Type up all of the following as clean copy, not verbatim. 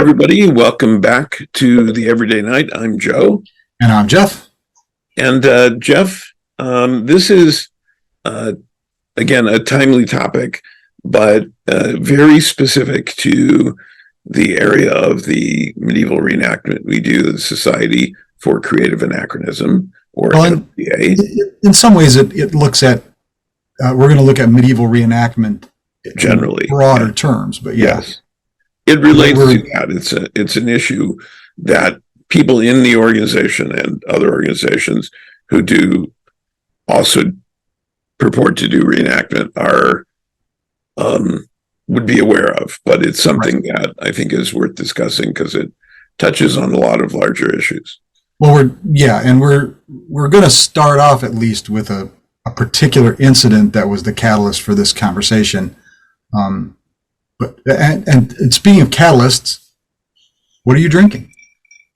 everybody. Welcome back to the Everyday Night. I'm Joe. And I'm Jeff. And Jeff, this is, again, a timely topic, but very specific to the area of the medieval reenactment we do, the Society for Creative Anachronism, or SCA. In some ways, it looks at, we're going to look at medieval reenactment generally, in broader terms, but yes. It relates to that. It's an issue that people in the organization and other organizations who do also purport to do reenactment are would be aware of, but it's something that I think is worth discussing because it touches on a lot of larger issues. Well, we're going to start off at least with a particular incident that was the catalyst for this conversation. But speaking of catalysts, what are you drinking?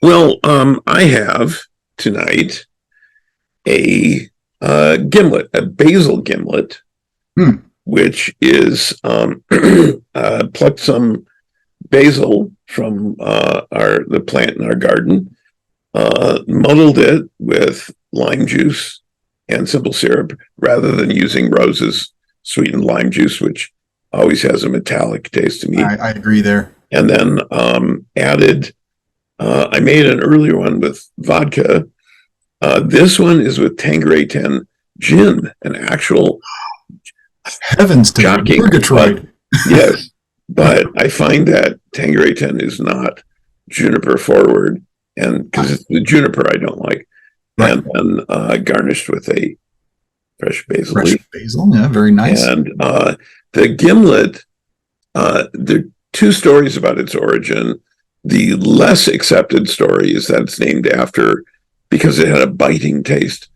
Well, I have tonight a gimlet, a basil gimlet, which is plucked some basil from the plant in our garden, muddled it with lime juice and simple syrup rather than using Rose's sweetened lime juice, which always has a metallic taste to me. I agree there. And then added, I made an earlier one with vodka. This one is with Tanqueray 10 gin, an actual heavens to purgatory. Yes, but I find that Tanqueray 10 is not juniper forward, and because it's the juniper I don't like. Right. And then garnished with a fresh basil leaf. Basil, yeah, very nice. And the gimlet, there are two stories about its origin. The less accepted story is that it's named after, because it had a biting taste,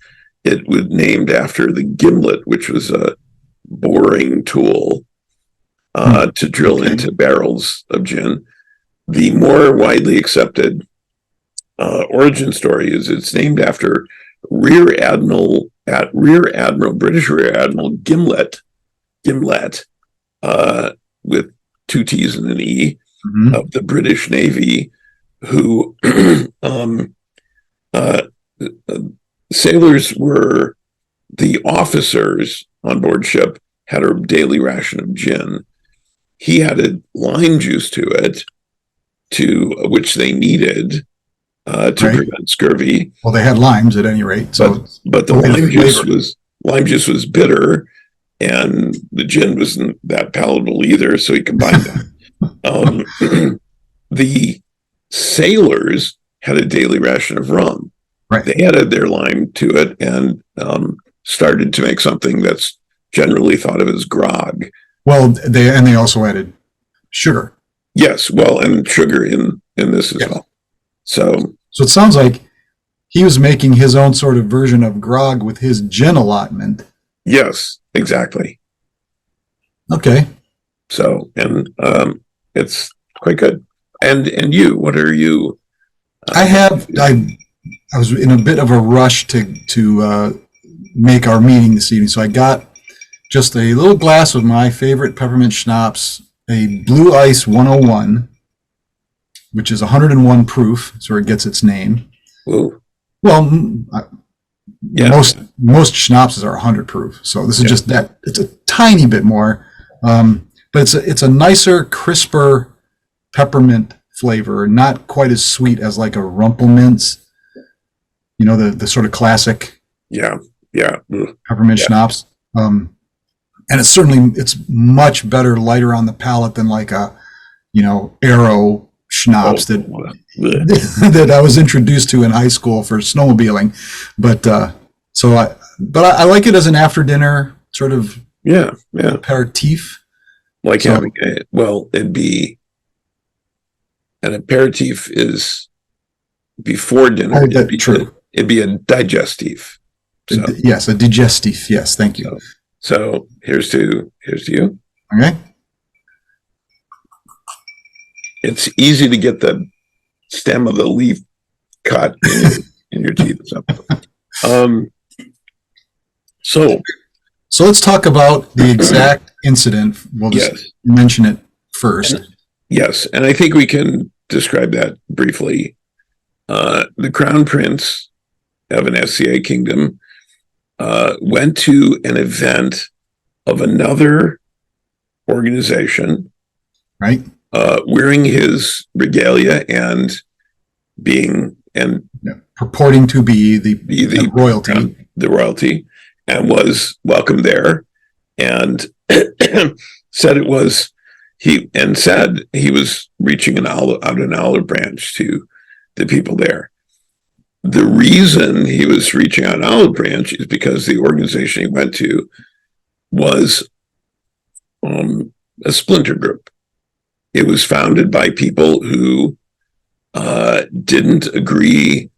it was named after the gimlet, which was a boring tool to drill into barrels of gin. The more widely accepted origin story is it's named after British Rear Admiral Gimlet, with two T's and an E, of the British Navy, who sailors were the officers on board ship had a daily ration of gin. He added lime juice to it, which they needed to prevent scurvy. Well, they had limes at any rate. So, but the lime juice was bitter, and the gin wasn't that palatable either. So he combined that. The sailors had a daily ration of rum. Right. They added their lime to it and started to make something that's generally thought of as grog. Well, they also added sugar. Yes, well, and sugar in this as well. So it sounds like he was making his own sort of version of grog with his gin allotment. Yes, exactly. Okay. So, and it's quite good. And you, what are you? I was in a bit of a rush to make our meeting this evening, so I got just a little glass of my favorite peppermint schnapps, a Blue Ice 101, which is 101 proof, so it gets its name. Ooh. Well, most schnapps are 100 proof, so this is just that. It's a tiny bit more, but it's a nicer, crisper peppermint flavor, not quite as sweet as like a Rumpelminze, the sort of classic peppermint schnapps. And it's much better, lighter on the palate than like a Arrow schnapps that I was introduced to in high school for snowmobiling. But I like it as an after dinner sort of aperitif. Like having it'd be an aperitif is before dinner. Oh, that's true. It'd be a digestif. So. Yes, a digestif. Yes, thank you. So here's to you. Okay. It's easy to get the stem of the leaf cut in your teeth. So let's talk about the exact incident. We'll just mention it first. Yes, and I think we can describe that briefly. The Crown Prince of an SCA kingdom went to an event of another organization, right? Wearing his regalia and being purporting to be the royalty, and was welcomed there, and said he was reaching an olive branch to the people there. The reason he was reaching out an olive branch is because the organization he went to was a splinter group. It was founded by people who didn't agree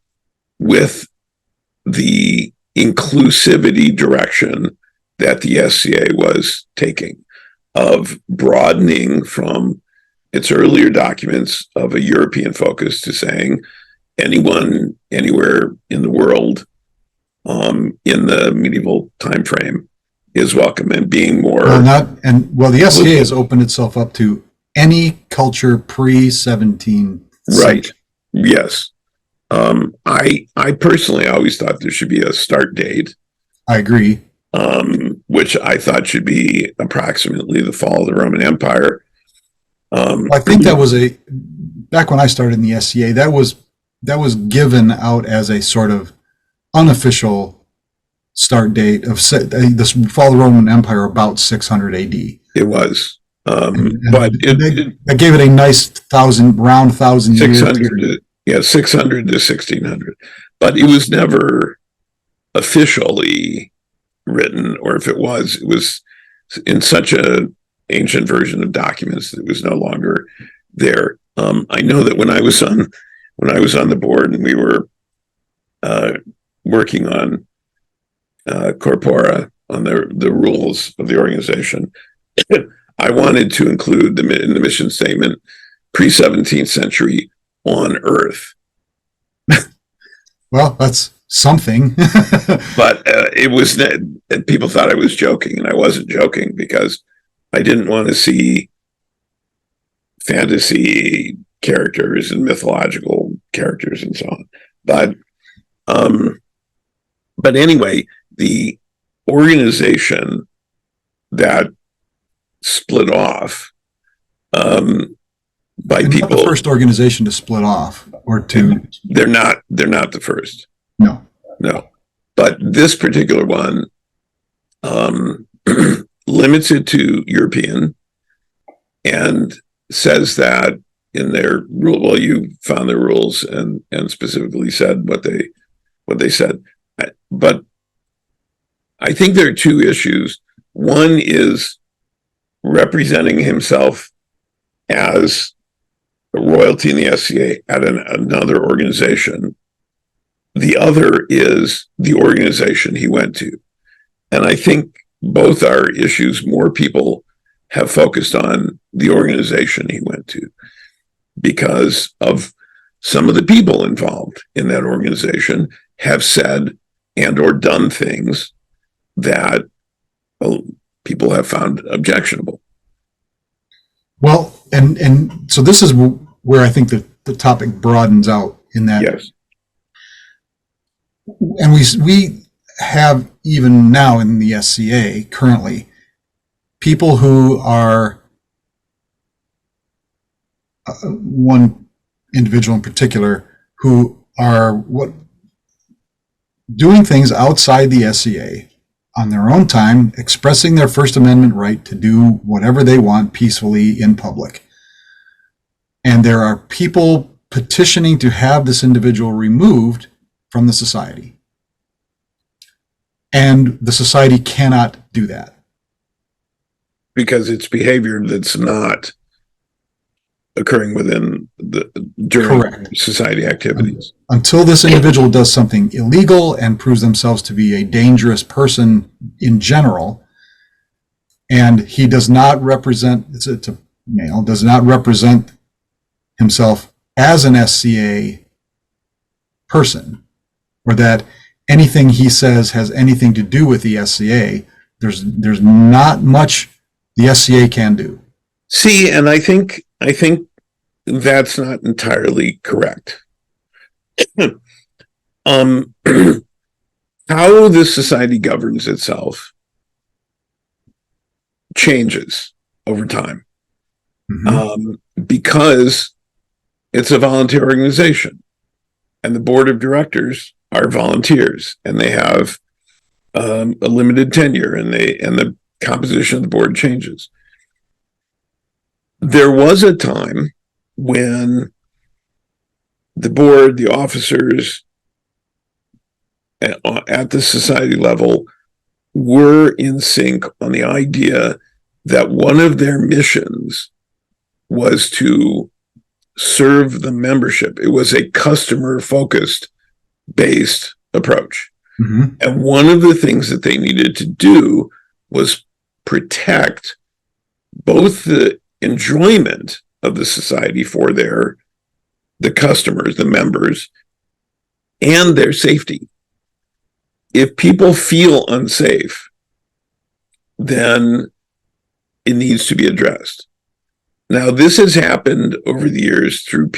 with the inclusivity direction that the SCA was taking, of broadening from its earlier documents of a European focus to saying anyone, anywhere in the world, in the medieval time frame, is welcome, and being more the SCA has opened itself up to any culture pre-17th right. Yes. I personally always thought there should be a start date. I agree. Which I thought should be approximately the fall of the Roman Empire. I think that was back when I started in the SCA, that was given out as a sort of unofficial start date of the fall of the Roman Empire about 600 AD. It was. But they gave it a nice round 1,000 years. 600 to 1600. But it was never officially written, or if it was in such an ancient version of documents that it was no longer there. I know that when I was on the board and we were working on corpora, on the rules of the organization, I wanted to include in the mission statement pre-17th century on Earth. Well, that's something. But it was that people thought I was joking, and I wasn't joking, because I didn't want to see fantasy characters and mythological characters and so on. But anyway, the organization that split off by people. Not the first organization to split off, or to. They're not the first. No. But this particular one limits it to European, and says that in their rule. Well, you found their rules and specifically said what they said. But I think there are two issues. One is representing himself as a royalty in the SCA at another organization. The other is the organization he went to. And I think both are issues more people have focused on the organization he went to, because of some of the people involved in that organization have said and or done things that people have found objectionable. Well, and so this is where I think the topic broadens out in that. Yes. And we have, even now in the SCA currently, people who are, one individual in particular, who are doing things outside the SCA on their own time, expressing their First Amendment right to do whatever they want peacefully in public. And there are people petitioning to have this individual removed from the society. And the society cannot do that. Because it's behavior that's not occurring during Correct. Society activities. Until this individual does something illegal and proves themselves to be a dangerous person in general, and he does not represent, it's a male, does not represent himself as an SCA person, or that anything he says has anything to do with the SCA, there's not much the SCA can do. See, and I think that's not entirely correct. How the society governs itself changes over time, because it's a volunteer organization, and the board of directors are volunteers, and they have a limited tenure, and the composition of the board changes. There was a time when the board, the officers at the society level were in sync on the idea that one of their missions was to serve the membership. It was a customer focused based approach. And one of the things that they needed to do was protect both the enjoyment of the society for the customers, the members, and their safety. If people feel unsafe, then it needs to be addressed. Now, this has happened over the years through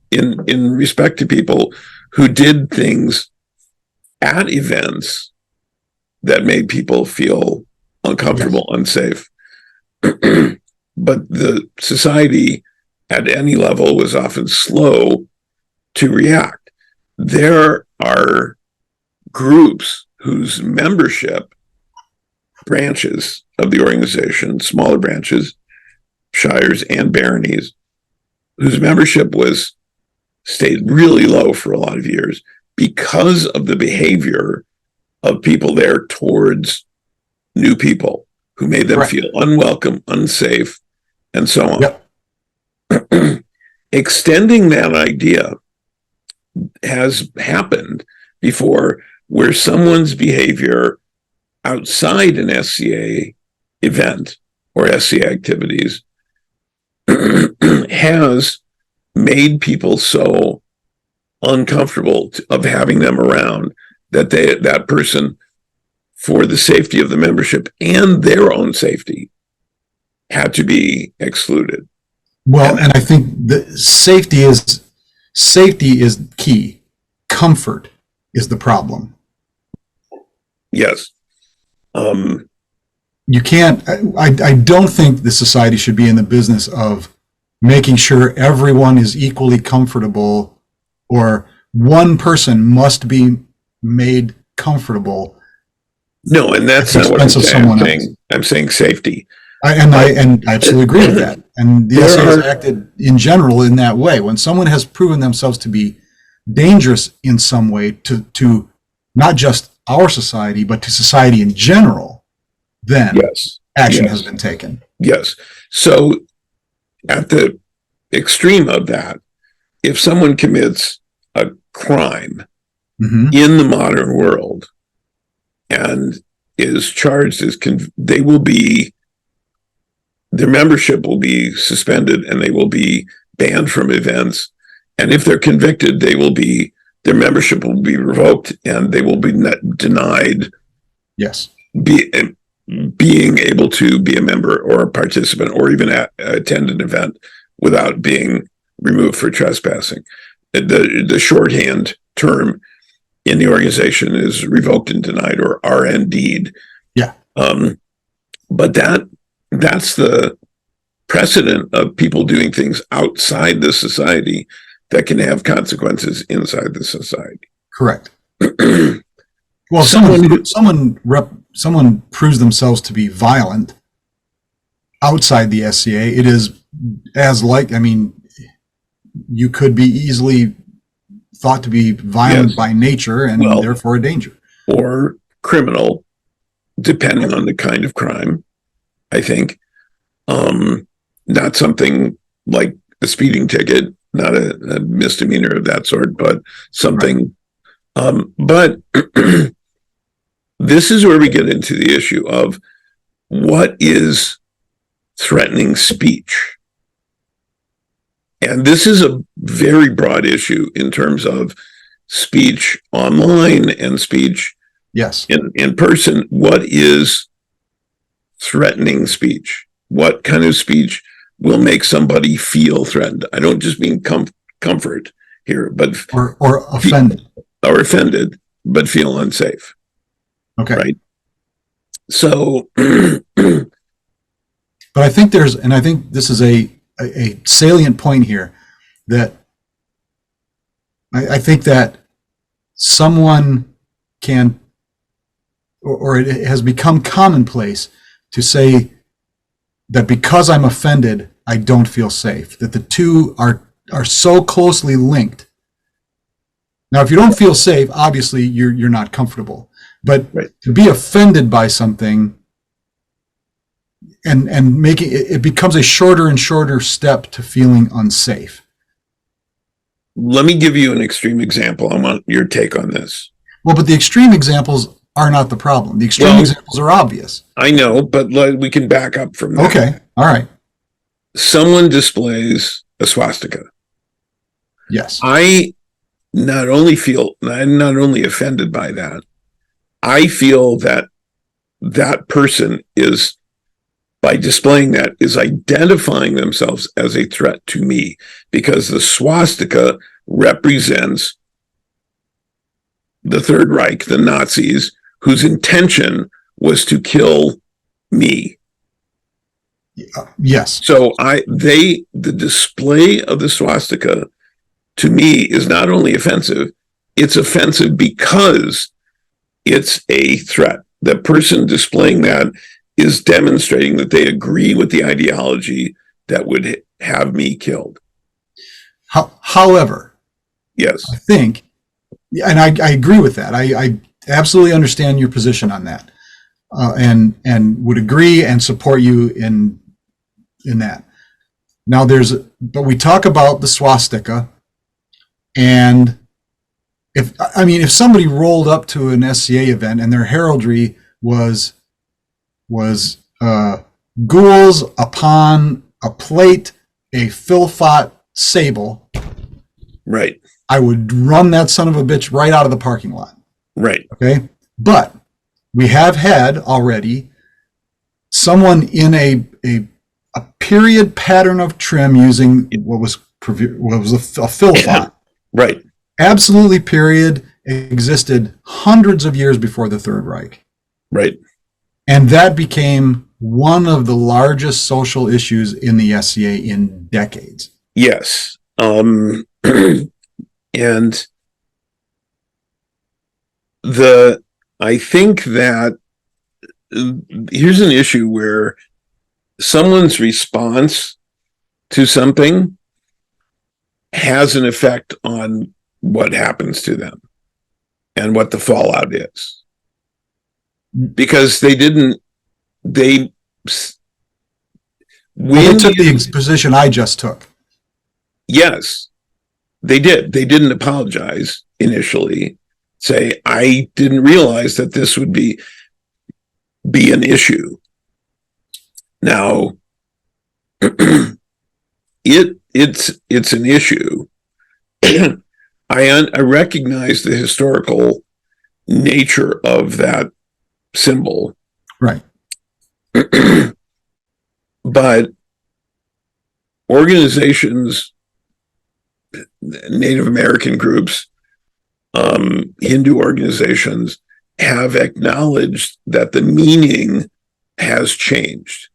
in respect to people who did things at events that made people feel uncomfortable, unsafe. But the society at any level was often slow to react. There are groups whose membership, branches of the organization, smaller branches, shires and baronies, whose membership stayed really low for a lot of years because of the behavior of people there towards new people who made them feel unwelcome, unsafe, and so on. Extending that idea has happened before, where someone's behavior outside an SCA event or SCA activities has made people so uncomfortable of having them around that that person, for the safety of the membership and their own safety, had to be excluded. Well, and I think the safety is key. Comfort is the problem. Yes. You can't, I don't think the society should be in the business of making sure everyone is equally comfortable, or one person must be made comfortable. No, and that's not what I'm saying. I'm saying safety. I absolutely agree with that. And the SA has acted in general in that way. When someone has proven themselves to be dangerous in some way to not just our society, but to society in general, then action has been taken. Yes. So at the extreme of that, if someone commits a crime in the modern world and is charged as their membership will be suspended, and they will be banned from events. And if they're convicted, their membership will be revoked, and they will be denied being able to be a member or a participant or even attend an event without being removed for trespassing. The shorthand term in the organization is revoked and denied, or RND'd. Yeah. But that's the precedent of people doing things outside the society that can have consequences inside the society. Correct. Well, someone proves themselves to be violent outside the SCA. It is you could be easily thought to be violent by nature and therefore a danger. Or criminal, depending on the kind of crime, I think. Not something like a speeding ticket, not a misdemeanor of that sort, but something. But this is where we get into the issue of what is threatening speech. And this is a very broad issue in terms of speech online and speech in person. What is threatening speech? What kind of speech will make somebody feel threatened. I don't just mean comfort here, but or offended, but feel unsafe. Okay. Right. So, but I think this is a salient point here, that I think that someone can, or it has become commonplace to say that because I'm offended, I don't feel safe, that the two are so closely linked. Now, if you don't feel safe, obviously you're not comfortable. But right. To be offended by something and making it becomes a shorter and shorter step to feeling unsafe. Let me give you an extreme example. I want your take on this. Well, but the extreme examples are not the problem. The extreme examples are obvious. I know, but we can back up from that. Okay. All right. Someone displays a swastika. Yes. I'm not only offended by that, I feel that that person is, by displaying that, is identifying themselves as a threat to me, because the swastika represents the Third Reich, the Nazis, whose intention was to kill me. Yes. So the display of the swastika to me is not only offensive, it's offensive because it's a threat. The person displaying that is demonstrating that they agree with the ideology that would have me killed. However, yes, I think, and I agree with that. I absolutely understand your position on that, and would agree and support you in that. Now, but we talk about the swastika, and if somebody rolled up to an SCA event and their heraldry was ghouls upon a plate, a Philfot sable, right, I would run that son of a bitch right out of the parking lot. Right. Okay. But we have had already someone in a period pattern of trim using what was a Philfot. Right. Absolutely period existed hundreds of years before the Third Reich. Right. And that became one of the largest social issues in the SCA in decades. Yes. And I think that here's an issue where someone's response to something has an effect on what happens to them and what the fallout is. Because they took the position I just took. Yes, they did. They didn't apologize initially. Say, I didn't realize that this would be an issue. Now, it's an issue. I recognize the historical nature of that symbol. Right. But organizations, Native American groups, Hindu organizations have acknowledged that the meaning has changed,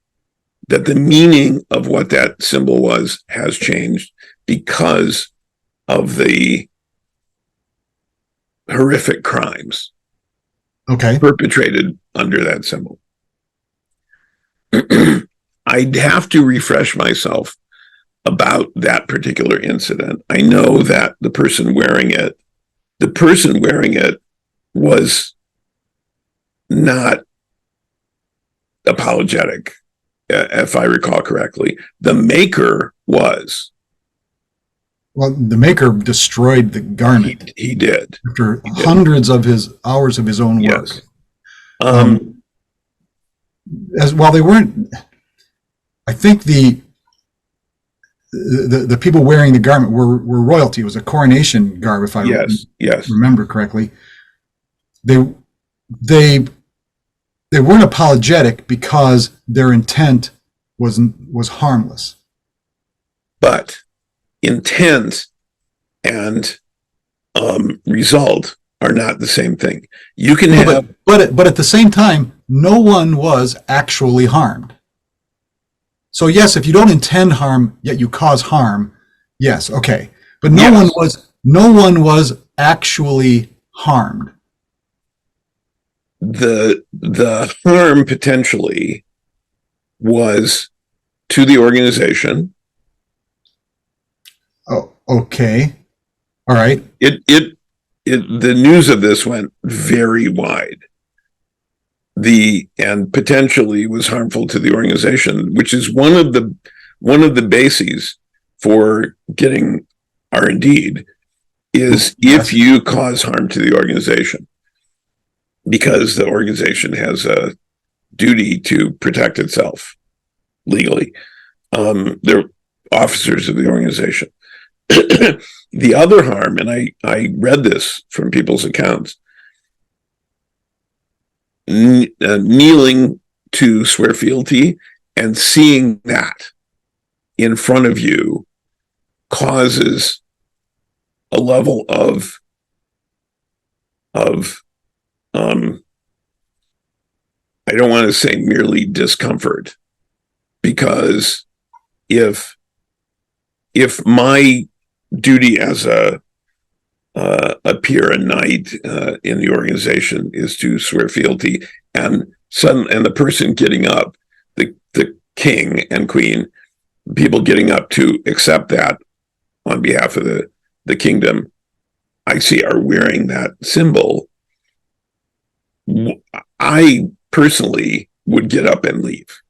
that the meaning of what that symbol was has changed because of the horrific crimes perpetrated under that symbol. I'd have to refresh myself about that particular incident. I know that the person wearing it was not apologetic, if I recall correctly. The maker was. Well, the maker destroyed the garment. He did. After hundreds of his hours of his own work. Yes. As while they weren't, I think the people wearing the garment were royalty. It was a coronation garb, if I remember correctly. They weren't apologetic because their intent was harmless. But intent and result are not the same thing. You can have, but at the same time, no one was actually harmed. So yes, if you don't intend harm yet you cause harm, yes, okay. But no one was actually harmed. The harm potentially was to the organization. Oh, okay. All right. The news of this went very wide. And potentially was harmful to the organization, which is one of the bases for getting R&D is if you cause harm to the organization, because the organization has a duty to protect itself legally. They're officers of the organization. The other harm, and I read this from people's accounts, kneeling to swear fealty and seeing that in front of you causes a level of I don't want to say merely discomfort, because if my duty as a peer and knight in the organization is to swear fealty, and the person getting up, the king and queen, people getting up to accept that on behalf of the kingdom, I see are wearing that symbol, I personally would get up and leave.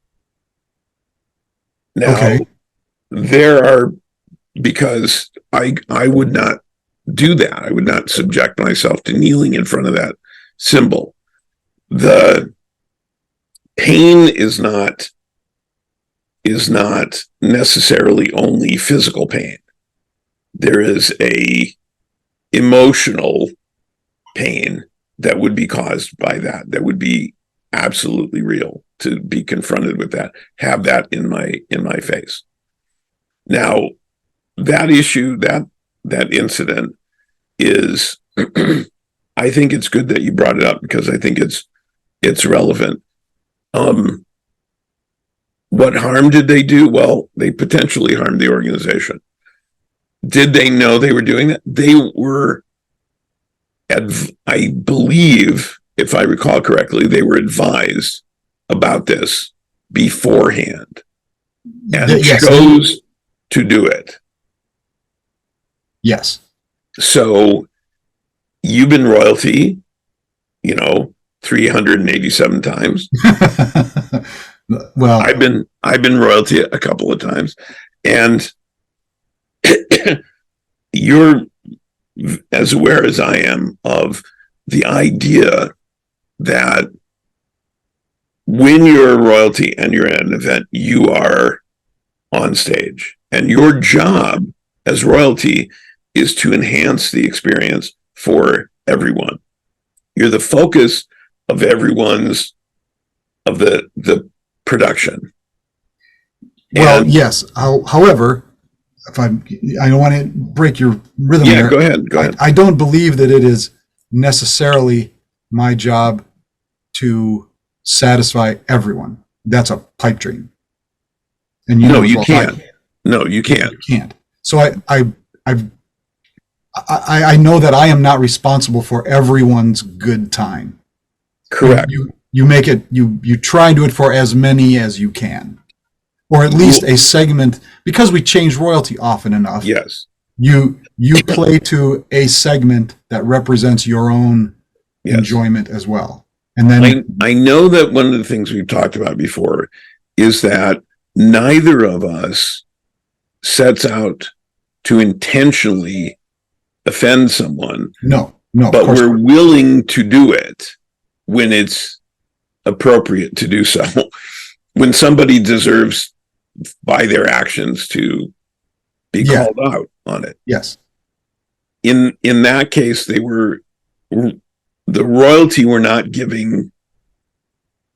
Now, there are, because I would not do that. I would not subject myself to kneeling in front of that symbol. The pain is not necessarily only physical pain. There is a emotional pain that would be caused by that would be absolutely real, to be confronted with that, have that in my face. Now, that issue, that incident is, I think it's good that you brought it up, because I think it's relevant. What harm did they do? Well, they potentially harmed the organization. Did they know they were doing that? They were, I believe, if I recall correctly, they were advised about this beforehand and chose to do it. Yes. So you've been royalty, 387 times. Well, I've been royalty a couple of times, and you're as aware as I am of the idea that when you're royalty and you're at an event, you are on stage, and your job as royalty is to enhance the experience for everyone. You're the focus of the production. Well, yes. However, I don't want to break your rhythm. Yeah, there. Go ahead. I don't believe that it is necessarily my job to satisfy everyone. That's a pipe dream. And you can't. No, you can't. You can't. So I know that I am not responsible for everyone's good time. Correct. You make it. You try and do it for as many as you can, or at least a segment, because we change royalty often enough. Yes. You play to a segment that represents your own enjoyment as well. And then I know that one of the things we've talked about before is that neither of us sets out to intentionally offend someone. No, but we're willing to do it when it's appropriate to do so. When somebody deserves by their actions to be called out on it. Yes. In that case, the royalty were not giving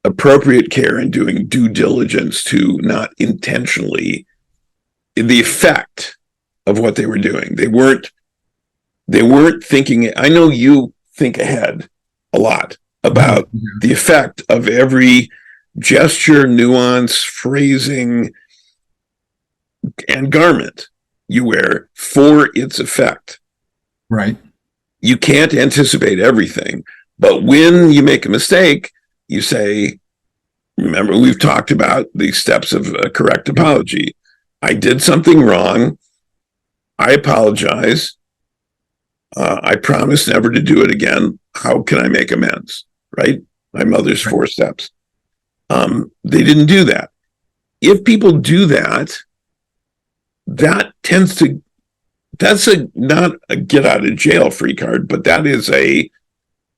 appropriate care and doing due diligence to not intentionally the effect of what they were doing. They weren't thinking. I know you think ahead a lot about the effect of every gesture, nuance, phrasing, and garment you wear for its effect. Right. You can't anticipate everything, but when you make a mistake, you say, remember, we've talked about the steps of a correct apology. I did something wrong. I apologize. I promise never to do it again. How can I make amends? Right? My mother's 4 steps. They didn't do that. If people do that, that tends to, that's not a get out of jail free card, but that is a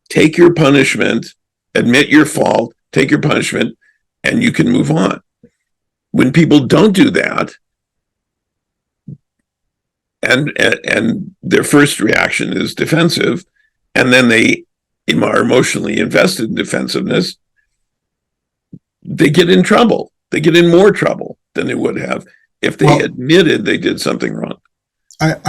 take your punishment, admit your fault, take your punishment, and you can move on. When people don't do that, and their first reaction is defensive, and then they are emotionally invested in defensiveness, they get in trouble. They get in more trouble than they would have if they admitted they did something wrong. I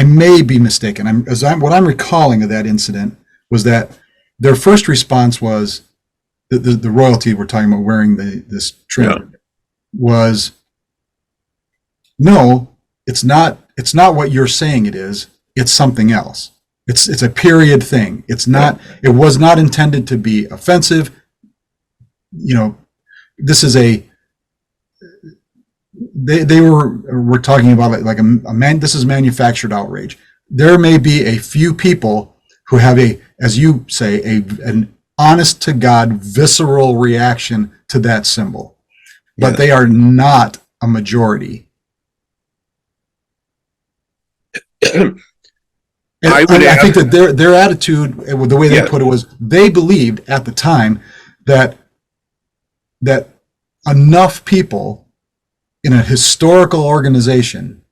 may be mistaken. What I'm recalling of that incident was that their first response was the royalty we're talking about wearing this trim was, no, it's not what you're saying it is. It's something else. It's a period thing. It's not. It was not intended to be offensive. This is a. They were talking about it like a man. This is manufactured outrage. There may be a few people who have as you say, an honest to God visceral reaction to that symbol, but they are not a majority. I think that their attitude, the way they put it, was they believed at the time that enough people in a historical organization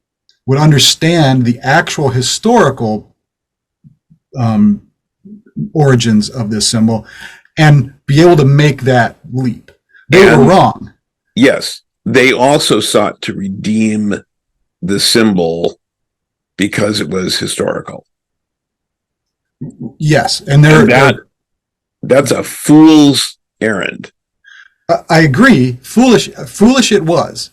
would understand the actual historical origins of this symbol and be able to make that leap. They were wrong. Yes. They also sought to redeem the symbol because it was historical. Yes. And that's a fool's errand. I agree. Foolish it was.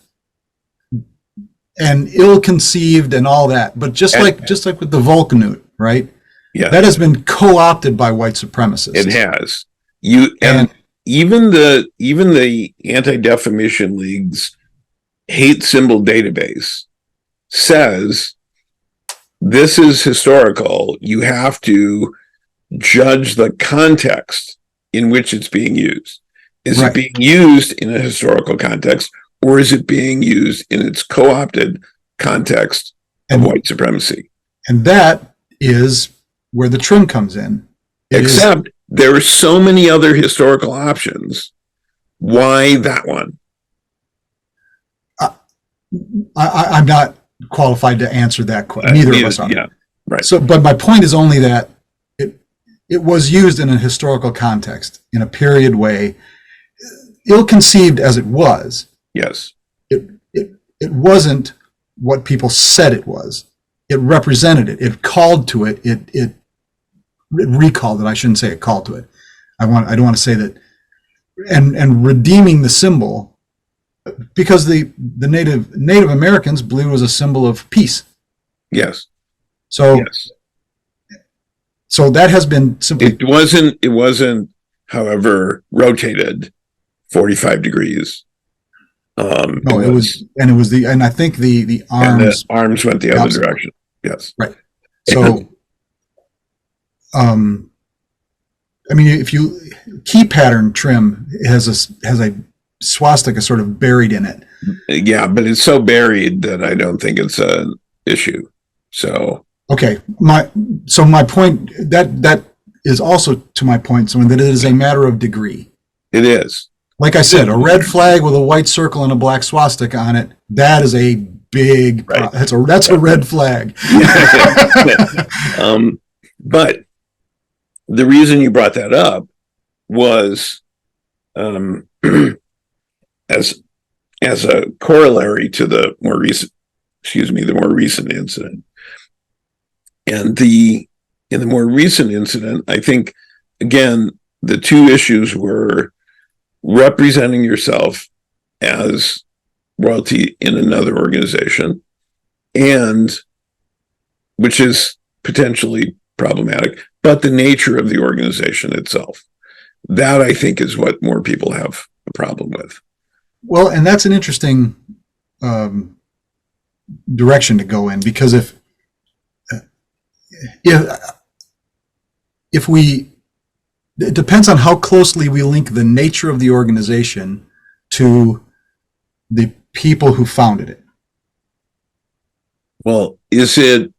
And ill-conceived and all that. But just like with the Vulcanute, right? Yeah. That has been co-opted by white supremacists. It has. Even the Anti-Defamation League's hate symbol database says this is historical. You have to judge the context in which it's being used. Is it being used in a historical context, or is it being used in its co-opted context of white supremacy? And that is where the trim comes in. Except there are so many other historical options. Why that one? I'm not qualified to answer that question. Neither of us are. Yeah, right. So, but my point is only that it was used in a historical context, in a period way, ill-conceived as it was. Yes. It wasn't what people said it was. It represented it. It called to it. It recalled it. I shouldn't say it called to it. I don't want to say that. And redeeming the symbol, because the Native Americans believed it was a symbol of peace. Yes. So that has been simply. It wasn't, however, rotated 45 degrees. No, it was, and I think the arms. And the arms went the other direction. Yes. Right. So, I mean, if you key pattern trim has a swastika sort of buried in it. Yeah, but it's so buried that I don't think it's an issue. So. Okay. My point that is also to my point, so that it is a matter of degree. It is. Like I said, a red flag with a white circle and a black swastika on it, that is a big, that's a red flag. But the reason you brought that up was, as as a corollary to the more recent incident. And in the more recent incident, I think, again, the two issues were representing yourself as royalty in another organization, and which is potentially problematic, but the nature of the organization itself. That, I think, is what more people have a problem with. Well, and that's an interesting direction to go in, because if we, it depends on how closely we link the nature of the organization to the people who founded it. Well, is it,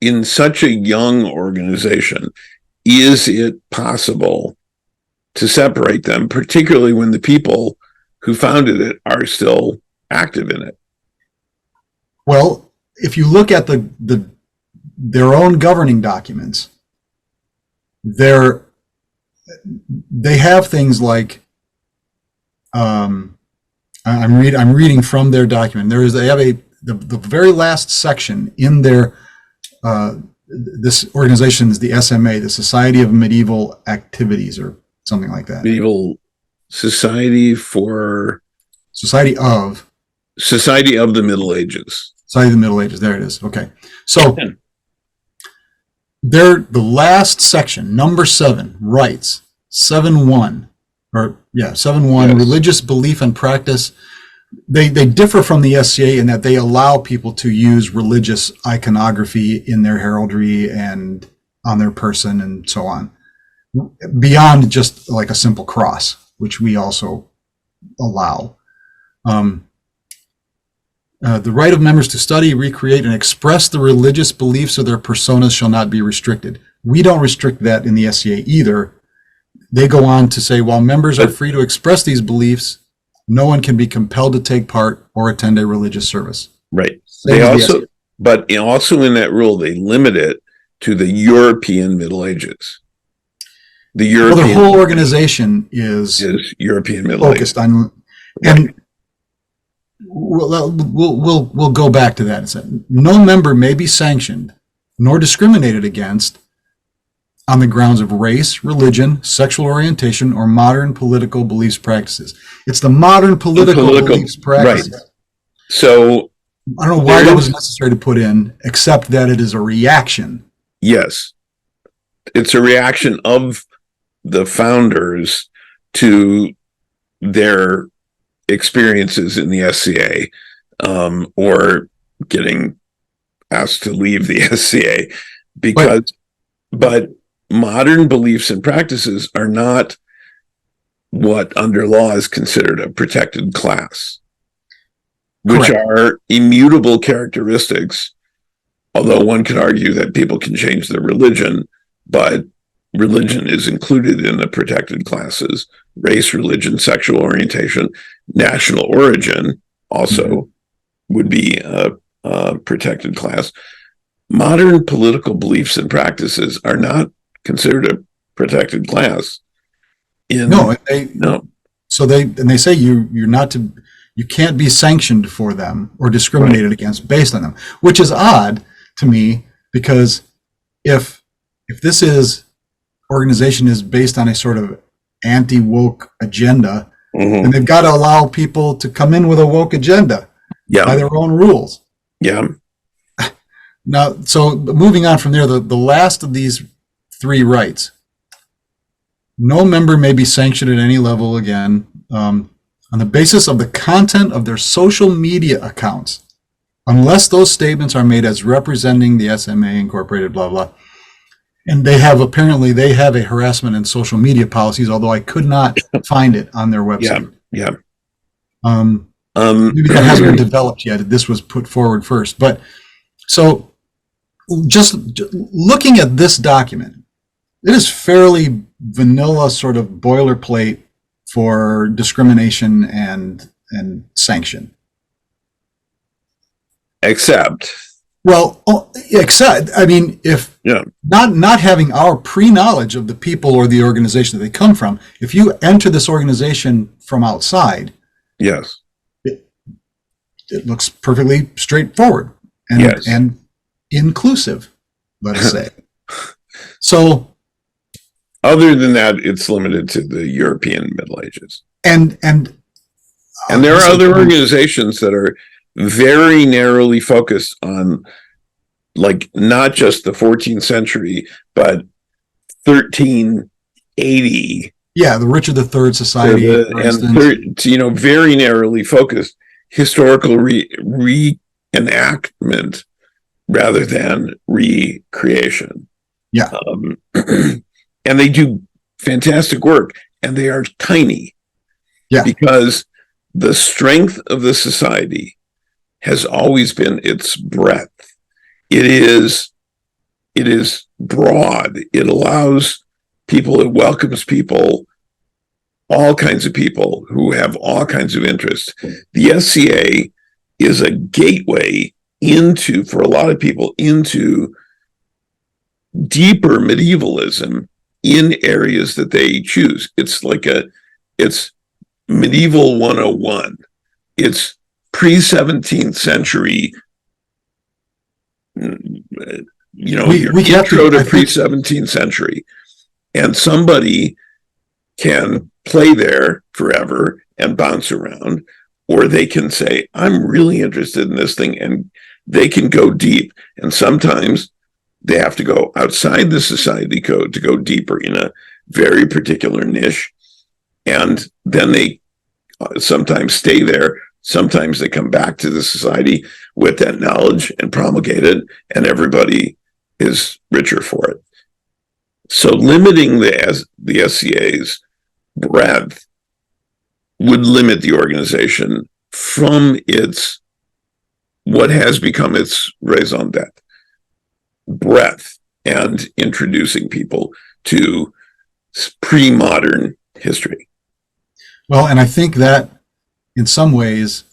in such a young organization, is it possible to separate them, particularly when the people who founded it are still active in it? Well, if you look at their own governing documents, they have things like, I'm reading from their document. They have the very last section in their this organization is the SMA, the Society of Medieval Activities, or something like that. Medieval Society of the Middle Ages. Society of the Middle Ages. There it is. Okay, so the last section, number 7, writes 7.1, or 7.1, yes. Religious belief and practice. They differ from the SCA in that they allow people to use religious iconography in their heraldry and on their person and so on, beyond just like a simple cross, which we also allow. The right of members to study, recreate, and express the religious beliefs of their personas shall not be restricted. We don't restrict that in the SCA either. They go on to say, while members are free to express these beliefs, no one can be compelled to take part or attend a religious service. Right. But also in that rule, they limit it to the European Middle Ages. The whole organization is European Middle Ages. Focused on, and we'll go back to that and say, no member may be sanctioned nor discriminated against on the grounds of race, religion, sexual orientation, or modern political beliefs practices. It's the modern political beliefs practices. Right. So I don't know why that was necessary to put in, except that it is a reaction. Yes. It's a reaction of the founders to their experiences in the SCA, or getting asked to leave the SCA, but modern beliefs and practices are not what under law is considered a protected class, which are immutable characteristics, although one could argue that people can change their religion, but religion is included in the protected classes. Race, religion, sexual orientation, national origin also would be a protected class. Modern political beliefs and practices are not considered a protected class. So they say you can't be sanctioned for them or discriminated against based on them, which is odd to me, because if this organization is based on a sort of anti-woke agenda, then they've got to allow people to come in with a woke agenda by their own rules. Yeah. Now, so moving on from there, the last of these 3 rights: no member may be sanctioned at any level again on the basis of the content of their social media accounts, unless those statements are made as representing the SMA Incorporated, blah, blah. And they have a harassment and social media policies, although I could not find it on their website. Yeah. Maybe that hasn't been developed yet. This was put forward first. But so just looking at this document, it is fairly vanilla, sort of boilerplate for discrimination and sanction. Except, I mean, if not having our pre-knowledge of the people or the organization that they come from, if you enter this organization from outside, yes, it looks perfectly straightforward and Yes. and inclusive, let us say. So, other than that, it's limited to the European Middle Ages. and there are other organizations that are very narrowly focused on, like, not just the 14th century, but 1380. Yeah, the Richard III Society, for instance. Very narrowly focused historical reenactment rather than recreation. Yeah. And they do fantastic work, and they are tiny. Yeah. Because the strength of the society has always been its breadth. It is broad. It allows people, it welcomes people, all kinds of people who have all kinds of interests. The SCA is a gateway into, for a lot of people, into deeper medievalism in areas that they choose. It's medieval 101. It's pre-17th century, your intro to pre-17th century. And somebody can play there forever and bounce around, or they can say, I'm really interested in this thing, and they can go deep. And sometimes they have to go outside the society code to go deeper in a very particular niche. And then they sometimes stay there. Sometimes they come back to the society with that knowledge and promulgate it, and everybody is richer for it. So limiting the SCA's breadth would limit the organization from what has become its raison d'etre, breadth, and introducing people to pre-modern history. Well, and I think that in some ways,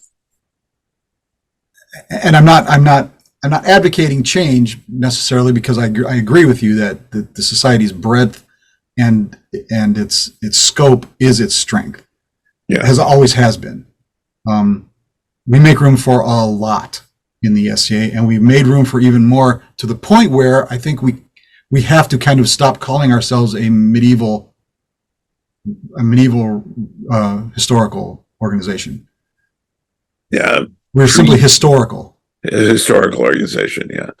and I'm not advocating change necessarily, because I agree with you that the society's breadth and its scope is its strength. Yeah, always has been. We make room for a lot in the SCA, and we've made room for even more, to the point where I think we have to kind of stop calling ourselves a medieval historical organization. Yeah, we're simply historical. A historical organization. Yeah,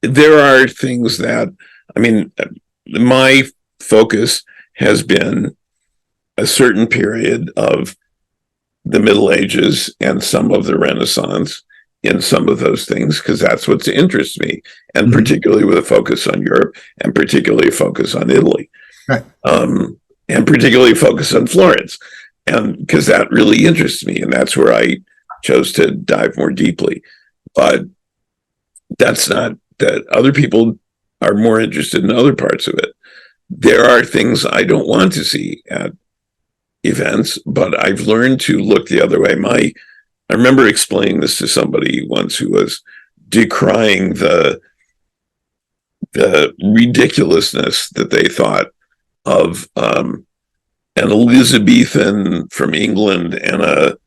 there are things that, my focus has been a certain period of the Middle Ages and some of the Renaissance in some of those things, because that's what interests me, and mm-hmm. particularly with a focus on Europe, and particularly a focus on Italy. Right. And particularly focus on Florence, and because that really interests me, and that's where I chose to dive more deeply. But that's not that other people are more interested in other parts of it. There are things I don't want to see at events, but I've learned to look the other way. I remember explaining this to somebody once who was decrying the ridiculousness that they thought of an Elizabethan from England and a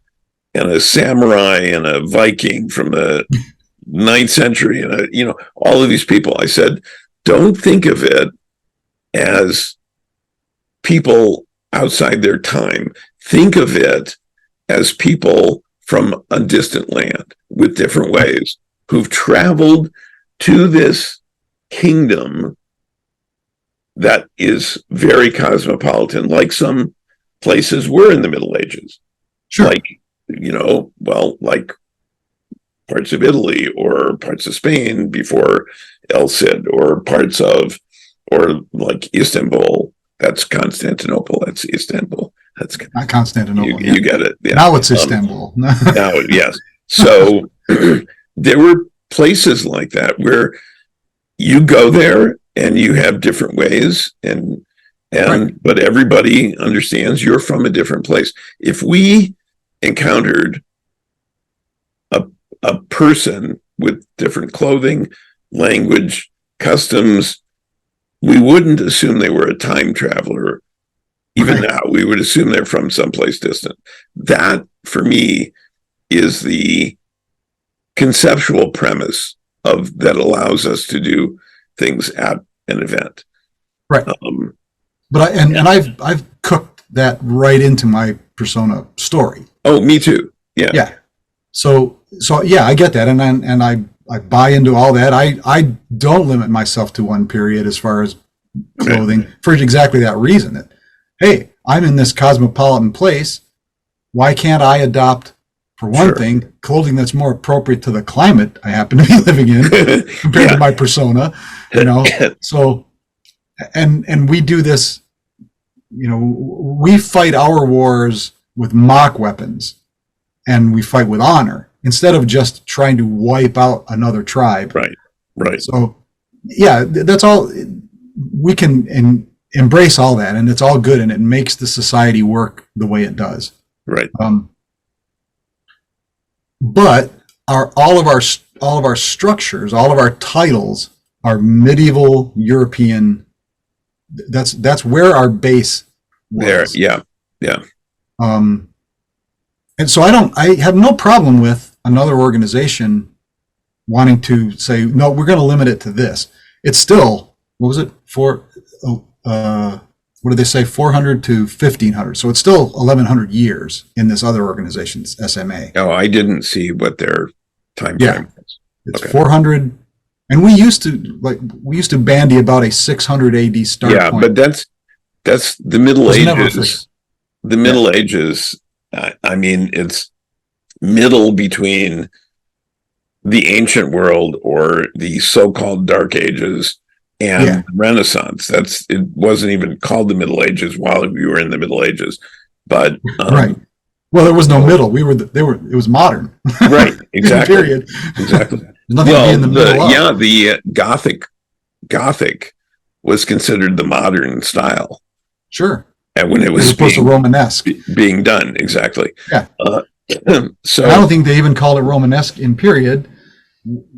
samurai and a Viking from the 9th century and all of these people. I said, don't think of it as people outside their time. Think of it as people from a distant land with different ways who've traveled to this kingdom that is very cosmopolitan, like some places were in the Middle Ages. Sure. Like, like parts of Italy or parts of Spain before El Cid, or like Istanbul. That's Constantinople. That's Istanbul. That's not Constantinople. You get it. Yeah. Now it's Istanbul. Now, yes. So there were places like that where you go there and you have different ways, and right. But everybody understands you're from a different place. If we encountered a person with different clothing, language, customs, we wouldn't assume they were a time traveler. Even right. now, we would assume they're from someplace distant. That, for me, is the conceptual premise of that allows us to do things at an event. Right. But I've cooked that right into my persona story. Oh, me too. Yeah. Yeah. So yeah, I get that, and I buy into all that. I don't limit myself to one period as far as clothing for exactly that reason. That, hey, I'm in this cosmopolitan place. Why can't I adopt, for one thing, clothing that's more appropriate to the climate I happen to be living in compared to my persona? So, and we do this. We fight our wars with mock weapons, and we fight with honor instead of just trying to wipe out another tribe. Right. So, yeah, that's all. We can embrace all that, and it's all good, and it makes the society work the way it does. Right. But all of our structures, all of our titles are medieval European. That's where our base was. There. Yeah. And so I have no problem with another organization wanting to say, no, we're going to limit it to this. It's still, what was it, what did they say, 400 to 1500. So it's still 1100 years in this other organization's SMA. Oh, I didn't see what their time frame was. It's 400. And we used to bandy about a 600 AD start point. Yeah, but that's the Middle Ages. The Middle Ages, I mean, it's middle between the ancient world or the so-called Dark Ages and Renaissance. It wasn't even called the Middle Ages while we were in the Middle Ages, but right. Well, there was no middle. It was modern. Right. Exactly. Period. Exactly. Nothing to be in the middle. The Gothic was considered the modern style. Sure. And when it was supposed to Romanesque being done, exactly. Yeah. So I don't think they even called it Romanesque in period.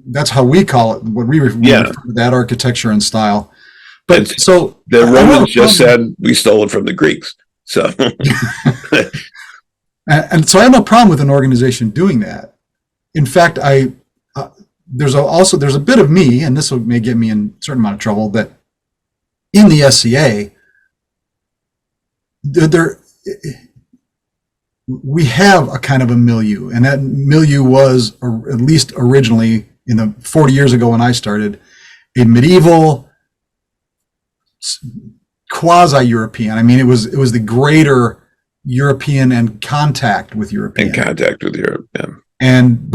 That's how we call it. What we refer to that architecture and style. But so the Romans just said we stole it from the Greeks. So and so I have no problem with an organization doing that. In fact, there's a bit of me, and this may get me in a certain amount of trouble, that in the SCA, we have a kind of a milieu, and that milieu was, or at least originally in the 40 years ago when I started, a medieval quasi-European. I mean, it was the greater European and contact with European. But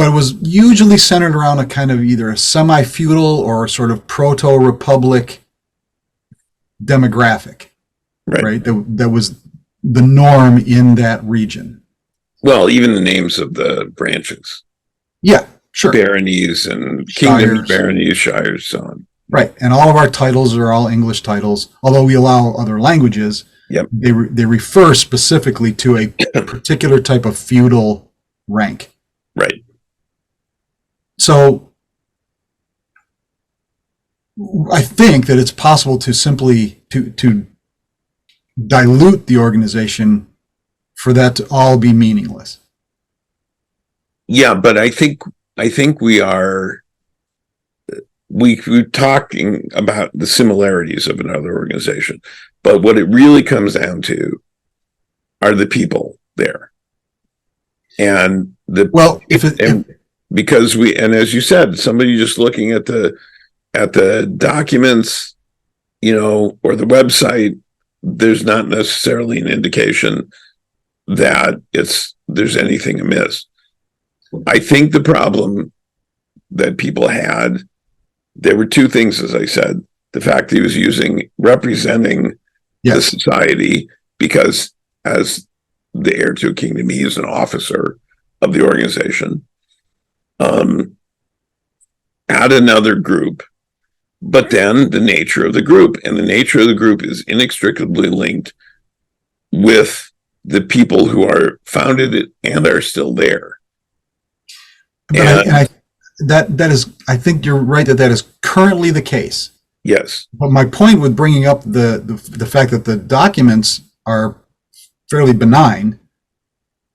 it was usually centered around a kind of either a semi-feudal or a sort of proto-republic demographic, right? That was the norm in that region. Well, even the names of the branches. Yeah, sure. Baronies and kingdoms, baronies, shires, so on. Right, and all of our titles are all English titles, although we allow other languages. Yep. They refer specifically to a particular type of feudal rank. Right. So I think that it's possible to simply to dilute the organization for that to all be meaningless. Yeah, but I think we're talking about the similarities of another organization, but what it really comes down to are the people there, and because as you said, somebody just looking at the documents, or the website, there's not necessarily an indication that there's anything amiss. I think the problem that people had, there were two things, as I said. The fact that he was representing the society, because as the heir to a kingdom, he is an officer of the organization, at another group, but then the nature of the group. And the nature of the group is inextricably linked with the people who are founded it and are still there. But I think you're right that is currently the case. Yes. But my point with bringing up the fact that the documents are fairly benign,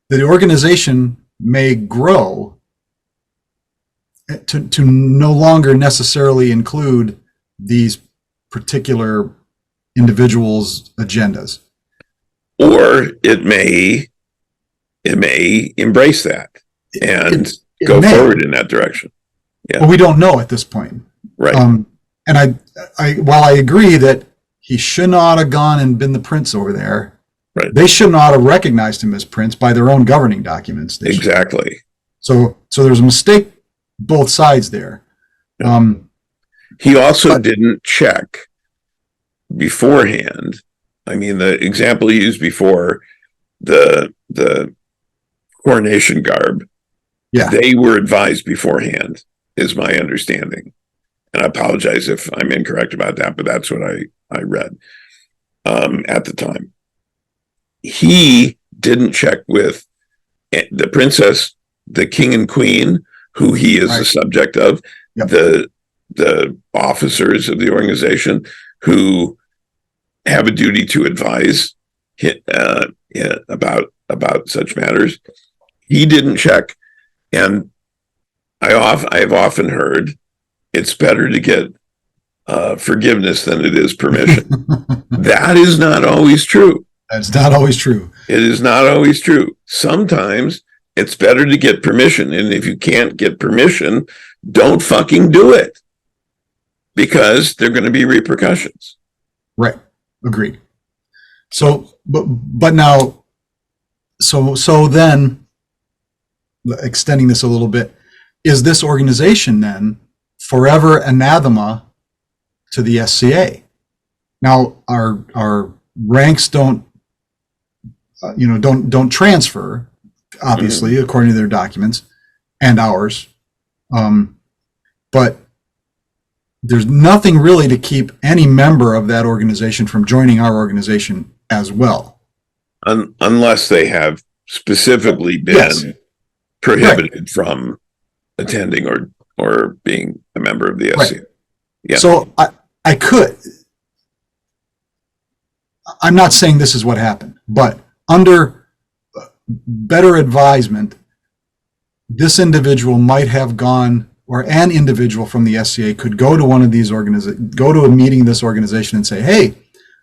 the organization may grow to no longer necessarily include these particular individuals' agendas. Or it may embrace that and go forward in that direction. Yeah. But we don't know at this point. Right. And I while I agree that he should not have gone and been the prince over there, right, they should not have recognized him as prince by their own governing documents. Exactly. So there's a mistake both sides there. Yeah. He also didn't check beforehand. I mean, the example he used before, the coronation garb, they were advised beforehand, is my understanding. And I apologize if I'm incorrect about that, but that's what I read at the time. He didn't check with the princess, the king and queen, who he is the subject of, the officers of the organization who have a duty to advise about such matters. He didn't check, and I've often heard it's better to get forgiveness than it is permission. That is not always true. That's not always true. It is not always true. Sometimes it's better to get permission, and if you can't get permission, don't fucking do it, because there are going to be repercussions. Right. Agreed. So, but now, so then, extending this a little bit, is this organization then forever anathema to the SCA? Now, our ranks don't transfer, obviously, according to their documents and ours, but there's nothing really to keep any member of that organization from joining our organization as well. Unless they have specifically been prohibited from attending or being a member of the SCA. Right. Yeah. So I'm not saying this is what happened, but under better advisement, this individual might have gone, or an individual from the SCA could go to one of these go to a meeting of this organization and say, hey,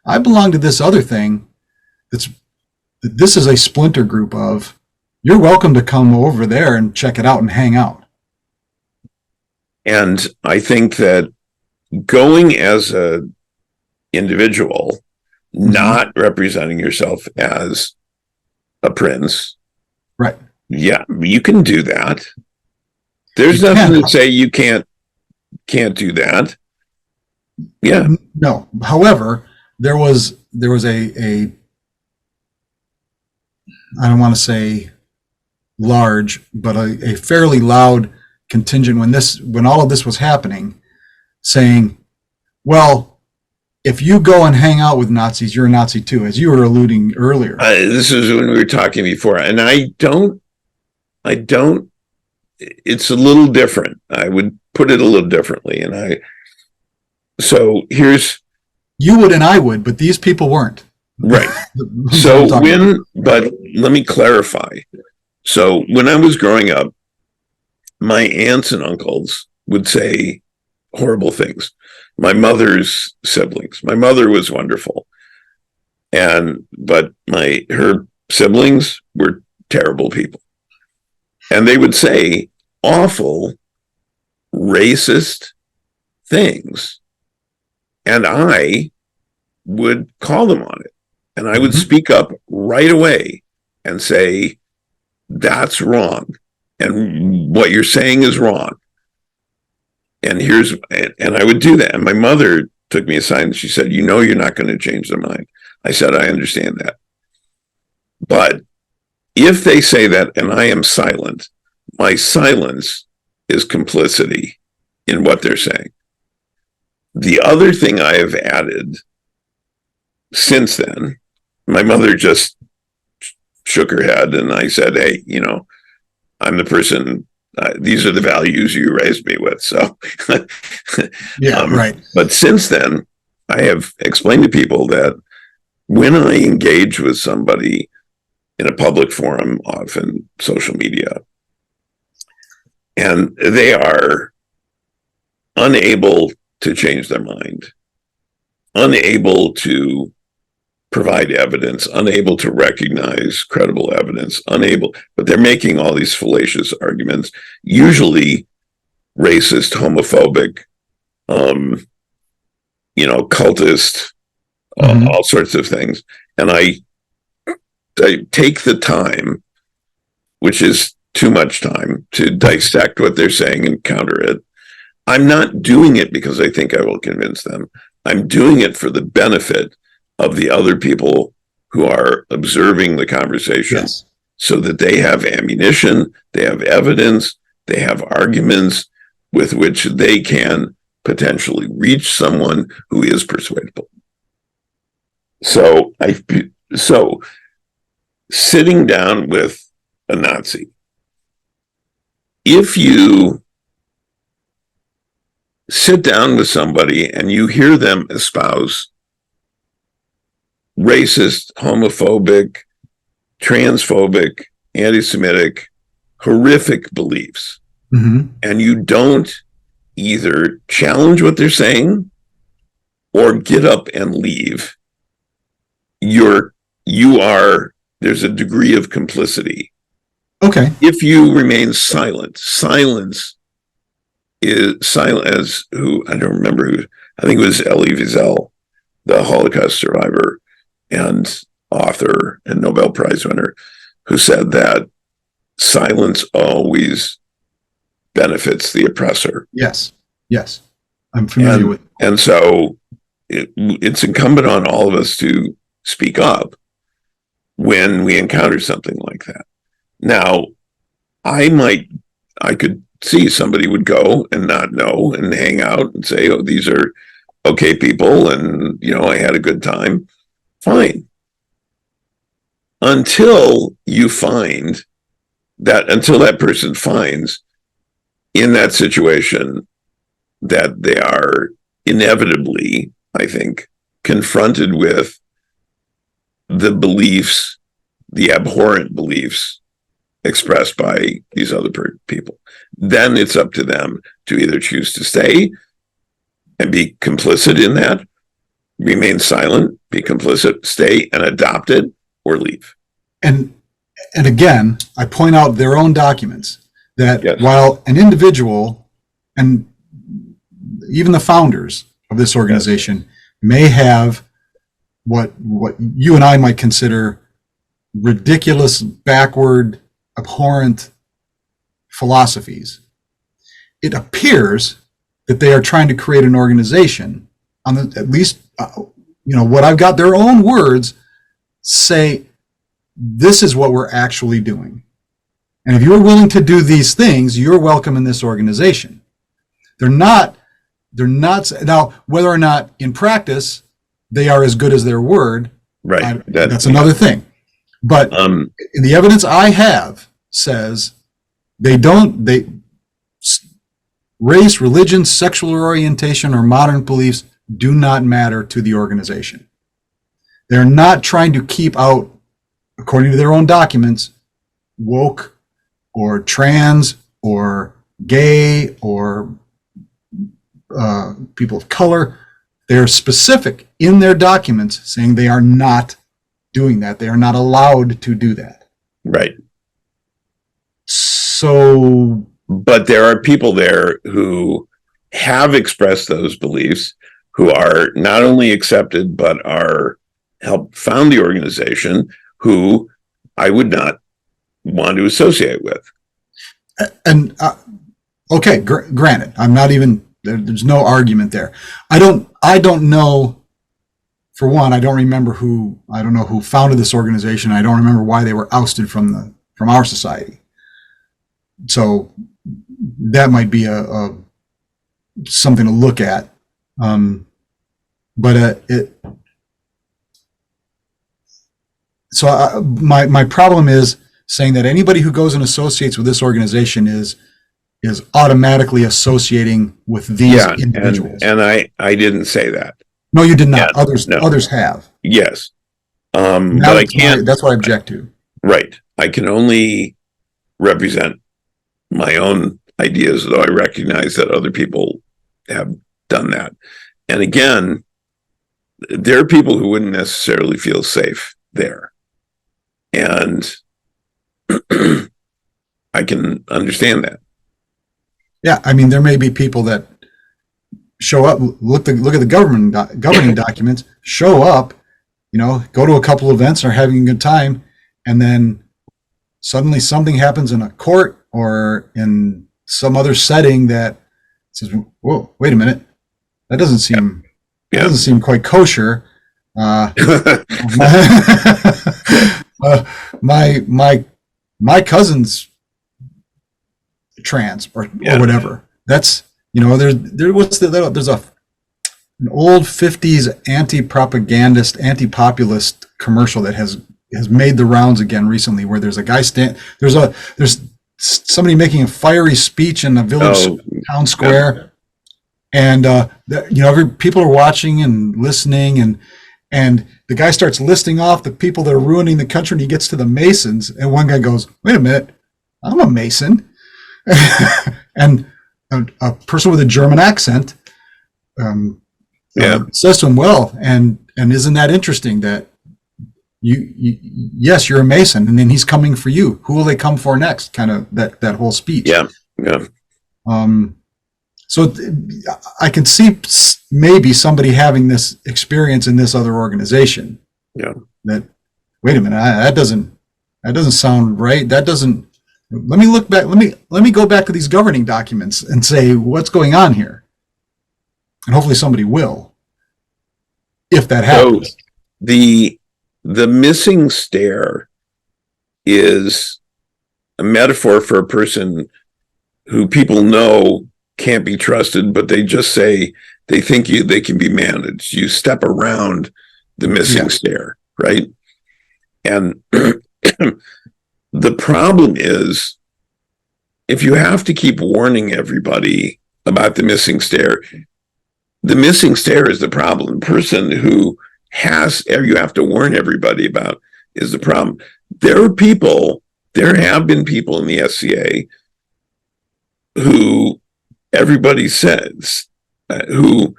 I belong to this other thing this is a splinter group of, you're welcome to come over there and check it out and hang out. And I think that going as a individual, not representing yourself as a prince. Right. Yeah, you can do that. There's nothing to say you can't do that. Yeah. No. However, there was a I don't want to say large, but a fairly loud contingent when all of this was happening, saying, well, if you go and hang out with Nazis, you're a Nazi too, as you were alluding earlier. This is when we were talking before, and I don't, it's a little different. I would put it a little differently. So here's. You would and I would, but these people weren't. Right. So but let me clarify. So when I was growing up, my aunts and uncles would say horrible things. My mother's siblings. My mother was wonderful. But her siblings were terrible people. And they would say awful, racist things. And I would call them on it. And I would speak up right away and say, that's wrong. And what you're saying is wrong. And I would do that. And my mother took me aside and she said, you're not going to change their mind. I said, I understand that. But if they say that and I am silent, my silence is complicity in what they're saying. The other thing I have added since then, my mother just shook her head and I said, hey, I'm the person, these are the values you raised me with. So, yeah, right. But since then, I have explained to people that when I engage with somebody in a public forum, often social media, and they are unable to change their mind, unable to provide evidence, unable to recognize credible evidence, but they're making all these fallacious arguments, usually racist, homophobic, cultist, all sorts of things. And I take the time, which is too much time, to dissect what they're saying and counter it. I'm not doing it because I think I will convince them. I'm doing it for the benefit of the other people who are observing the conversation, yes, so that they have ammunition, they have evidence, they have arguments with which they can potentially reach someone who is persuadable. So sitting down with a Nazi, if you sit down with somebody and you hear them espouse racist, homophobic, transphobic, anti-Semitic, horrific beliefs, and you don't either challenge what they're saying or get up and leave, there's a degree of complicity. Okay. If you remain silent, silence is silent, as I don't remember who, I think it was Elie Wiesel, the Holocaust survivor and author and Nobel Prize winner, who said that silence always benefits the oppressor. Yes. I'm familiar with it. And so it's incumbent on all of us to speak up when we encounter something like that. Now, I could see somebody would go and not know and hang out and say, oh, these are okay people, and I had a good time. Fine. Until that person finds in that situation that they are inevitably, I think, confronted with the beliefs, the abhorrent beliefs expressed by these other people. Then it's up to them to either choose to stay and be complicit in that, remain silent, be complicit, stay and adopt it, or leave. And again, I point out their own documents that, yes, while an individual and even the founders of this organization, yes, may have what you and I might consider ridiculous, backward, abhorrent philosophies, it appears that they are trying to create an organization at least what I've got, their own words say, this is what we're actually doing. And if you're willing to do these things, you're welcome in this organization. They're not now, whether or not in practice they are as good as their word, right? That's another thing. But the evidence I have says race, religion, sexual orientation, or modern beliefs do not matter to the organization. They're not trying to keep out, according to their own documents, woke or trans or gay or people of color. They're specific in their documents saying they are not doing that. They are not allowed to do that. Right. So, but there are people there who have expressed those beliefs, who are not only accepted, but are helped found the organization, who I would not want to associate with. And okay, granted, I'm not even, there's no argument there. I don't know, for one, I don't know who founded this organization. I don't remember why they were ousted from our society. So that might be a something to look at. My problem is saying that anybody who goes and associates with this organization is automatically associating with these individuals. And I didn't say that. No, you did not. Others have. Yes. But I can't. That's what I object to. Right. I can only represent my own ideas, though I recognize that other people have done that. And again, there are people who wouldn't necessarily feel safe there. And I can understand that. Yeah, I mean, there may be people that show up, look at the governing documents, show up, go to a couple events, are having a good time, and then suddenly something happens in a court or in some other setting that says, "Whoa, wait a minute, that doesn't seem quite kosher." My cousin's trans or whatever. That's there's an old 50s anti-propagandist, anti-populist commercial that has made the rounds again recently, where there's a guy there's somebody making a fiery speech in a village town square, and people are watching and listening, and the guy starts listing off the people that are ruining the country, and he gets to the Masons, and one guy goes, "Wait a minute, I'm a Mason," and a person with a German accent says to him, "Well, and isn't that interesting that yes, you're a Mason, and then he's coming for you. Who will they come for next?" Kind of that whole speech. Yeah. So I can see maybe somebody having this experience in this other organization. Yeah. That, wait a minute, that doesn't sound right. That doesn't. Let me look back. Let me go back to these governing documents and say what's going on here. And hopefully somebody will, if that happens. So the missing stare is a metaphor for a person who people know can't be trusted, but they just say they think they can be managed. You step around the missing stare, right? And the problem is, if you have to keep warning everybody about the missing stare is the problem. The person who you have to warn everybody about is the problem. There have been people in the SCA who everybody says, who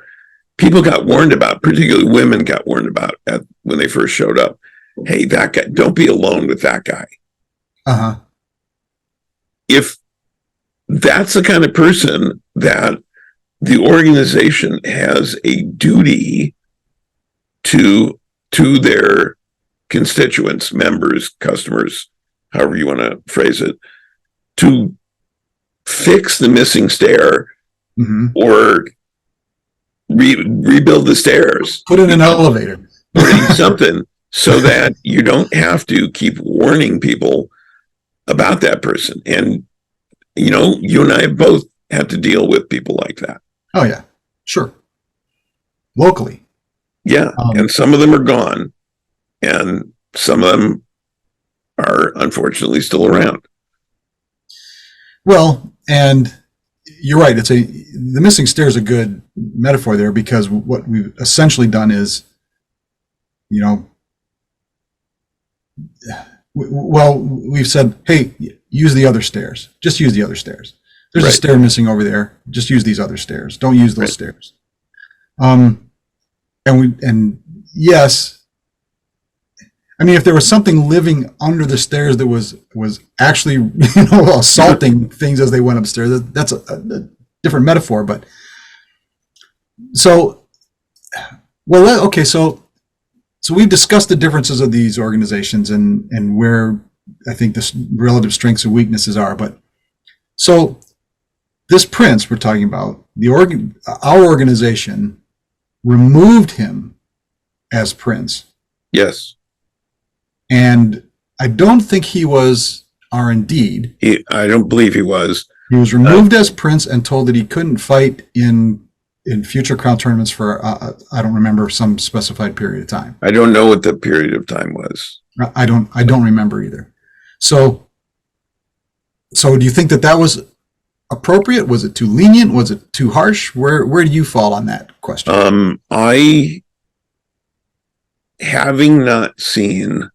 people got warned about, particularly women got warned about when they first showed up. Hey, that guy, don't be alone with that guy. Uh-huh. If that's the kind of person that the organization has a duty to their constituents, members, customers, however you want to phrase it, to fix the missing stair, or rebuild the stairs. Put in an elevator. Or something, so that you don't have to keep warning people about that person. And, you and I both have to deal with people like that. Oh, yeah. Sure. Locally. Yeah. And some of them are gone. And some of them are unfortunately still around. Well, and you're right. The missing stair is a good metaphor there, because what we've essentially done is, we've said, hey, use the other stairs. Just use the other stairs. There's a stair missing over there. Just use these other stairs. Don't use those stairs. And yes, I mean, if there was something living under the stairs that was actually, assaulting things as they went upstairs, that's a different metaphor. But so we've discussed the differences of these organizations and where I think the relative strengths and weaknesses are. But so this prince we're talking about, our organization removed him as prince. Yes. And I don't think he was R&D'd. I don't believe he was. He was removed as prince and told that he couldn't fight in future crown tournaments for, I don't remember, some specified period of time. I don't know what the period of time was. I don't remember either. So do you think that was appropriate? Was it too lenient? Was it too harsh? Where do you fall on that question? I, having not seen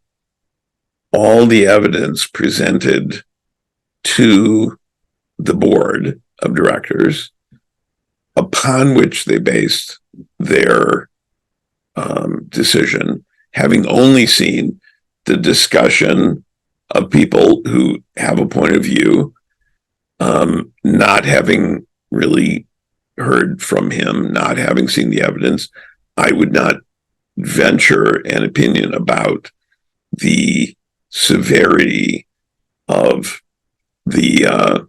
all the evidence presented to the board of directors upon which they based their decision, having only seen the discussion of people who have a point of view, not having really heard from him, not having seen the evidence, I would not venture an opinion about the severity of the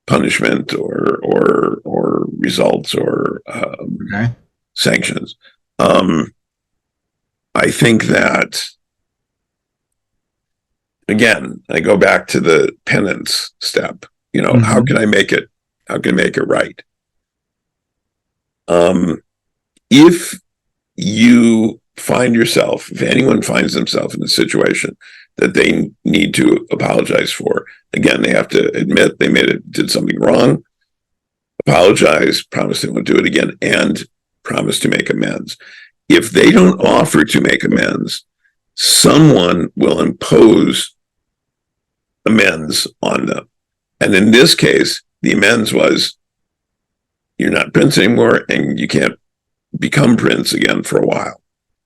punishment or results or sanctions. I think that, again, I go back to the penance step. How can I make it? How can I make it right? If you find yourself, if anyone finds themselves in a situation that they need to apologize for, again, they have to admit they did something wrong, apologize, promise they won't do it again, and promise to make amends. If they don't offer to make amends, someone will impose amends on them. And in this case, the amends was, you're not Prince anymore, and you can't become Prince again for a while.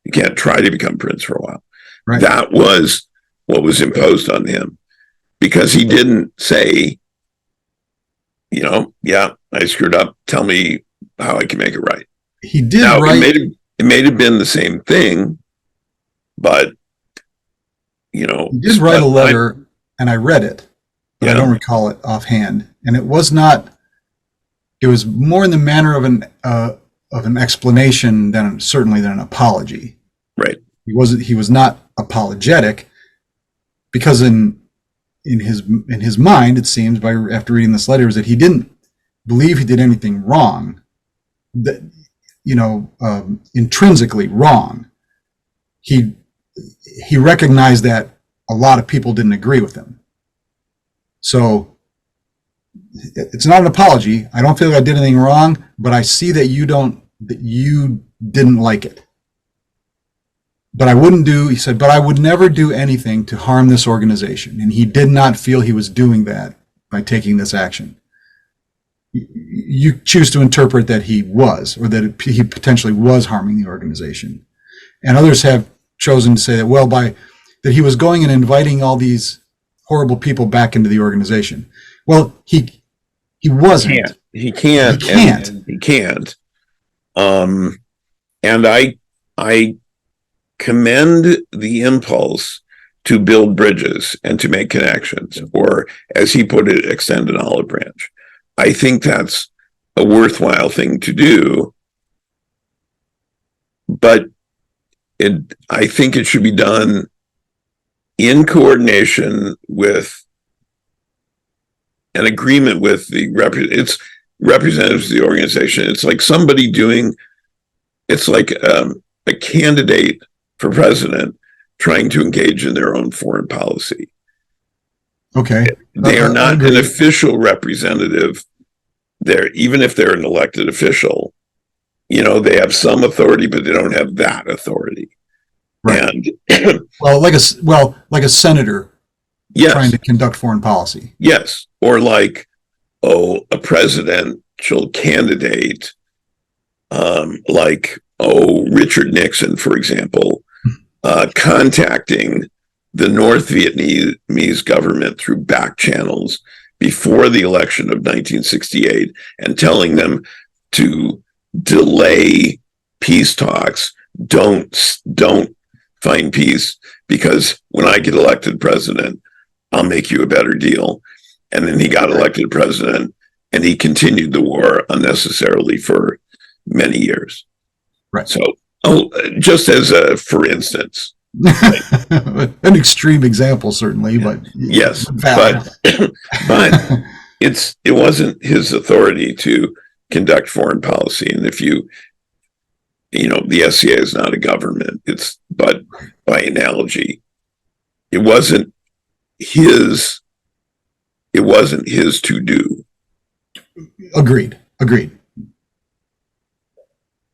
You can't try to become Prince for a while. Right. That was what was imposed on him, because he didn't say, yeah, I screwed up. Tell me how I can make it right. He did. Now, it may have been the same thing, but he did write a letter, and I read it, but I don't recall it offhand. And it was not. It was more in the manner of an explanation than an apology. Right. He was not apologetic, because in his mind, it seems, after reading this letter, is that he didn't believe he did anything wrong, that intrinsically wrong. He recognized that a lot of people didn't agree with him. So it's not an apology. I don't feel like I did anything wrong, but I see that you didn't like it. But I wouldn't do, he said, but I would never do anything to harm this organization. And he did not feel he was doing that by taking this action. You choose to interpret that he was, or that he potentially was harming the organization. And others have chosen to say that, that he was going and inviting all these horrible people back into the organization. Well, he wasn't. He can't. And I commend the impulse to build bridges and to make connections, or, as he put it, extend an olive branch. I think that's a worthwhile thing to do, but I think it should be done in coordination with an agreement with the representatives of the organization. It's like somebody it's like a candidate for president trying to engage in their own foreign policy. Okay. They are not an official representative there, even if they're an elected official. They have some authority, but they don't have that authority. Right. And like a senator, yes, trying to conduct foreign policy. Yes. Or like, a presidential candidate, like, Richard Nixon, for example, contacting the North Vietnamese government through back channels before the election of 1968 and telling them to delay peace talks, don't find peace, because when I get elected president, I'll make you a better deal. And then he got elected president, and he continued the war unnecessarily for many years. Right. So, just as for instance, an extreme example, certainly, but yes, but it wasn't his authority to conduct foreign policy. And if the SCA is not a government, but by analogy, it wasn't his to do. Agreed.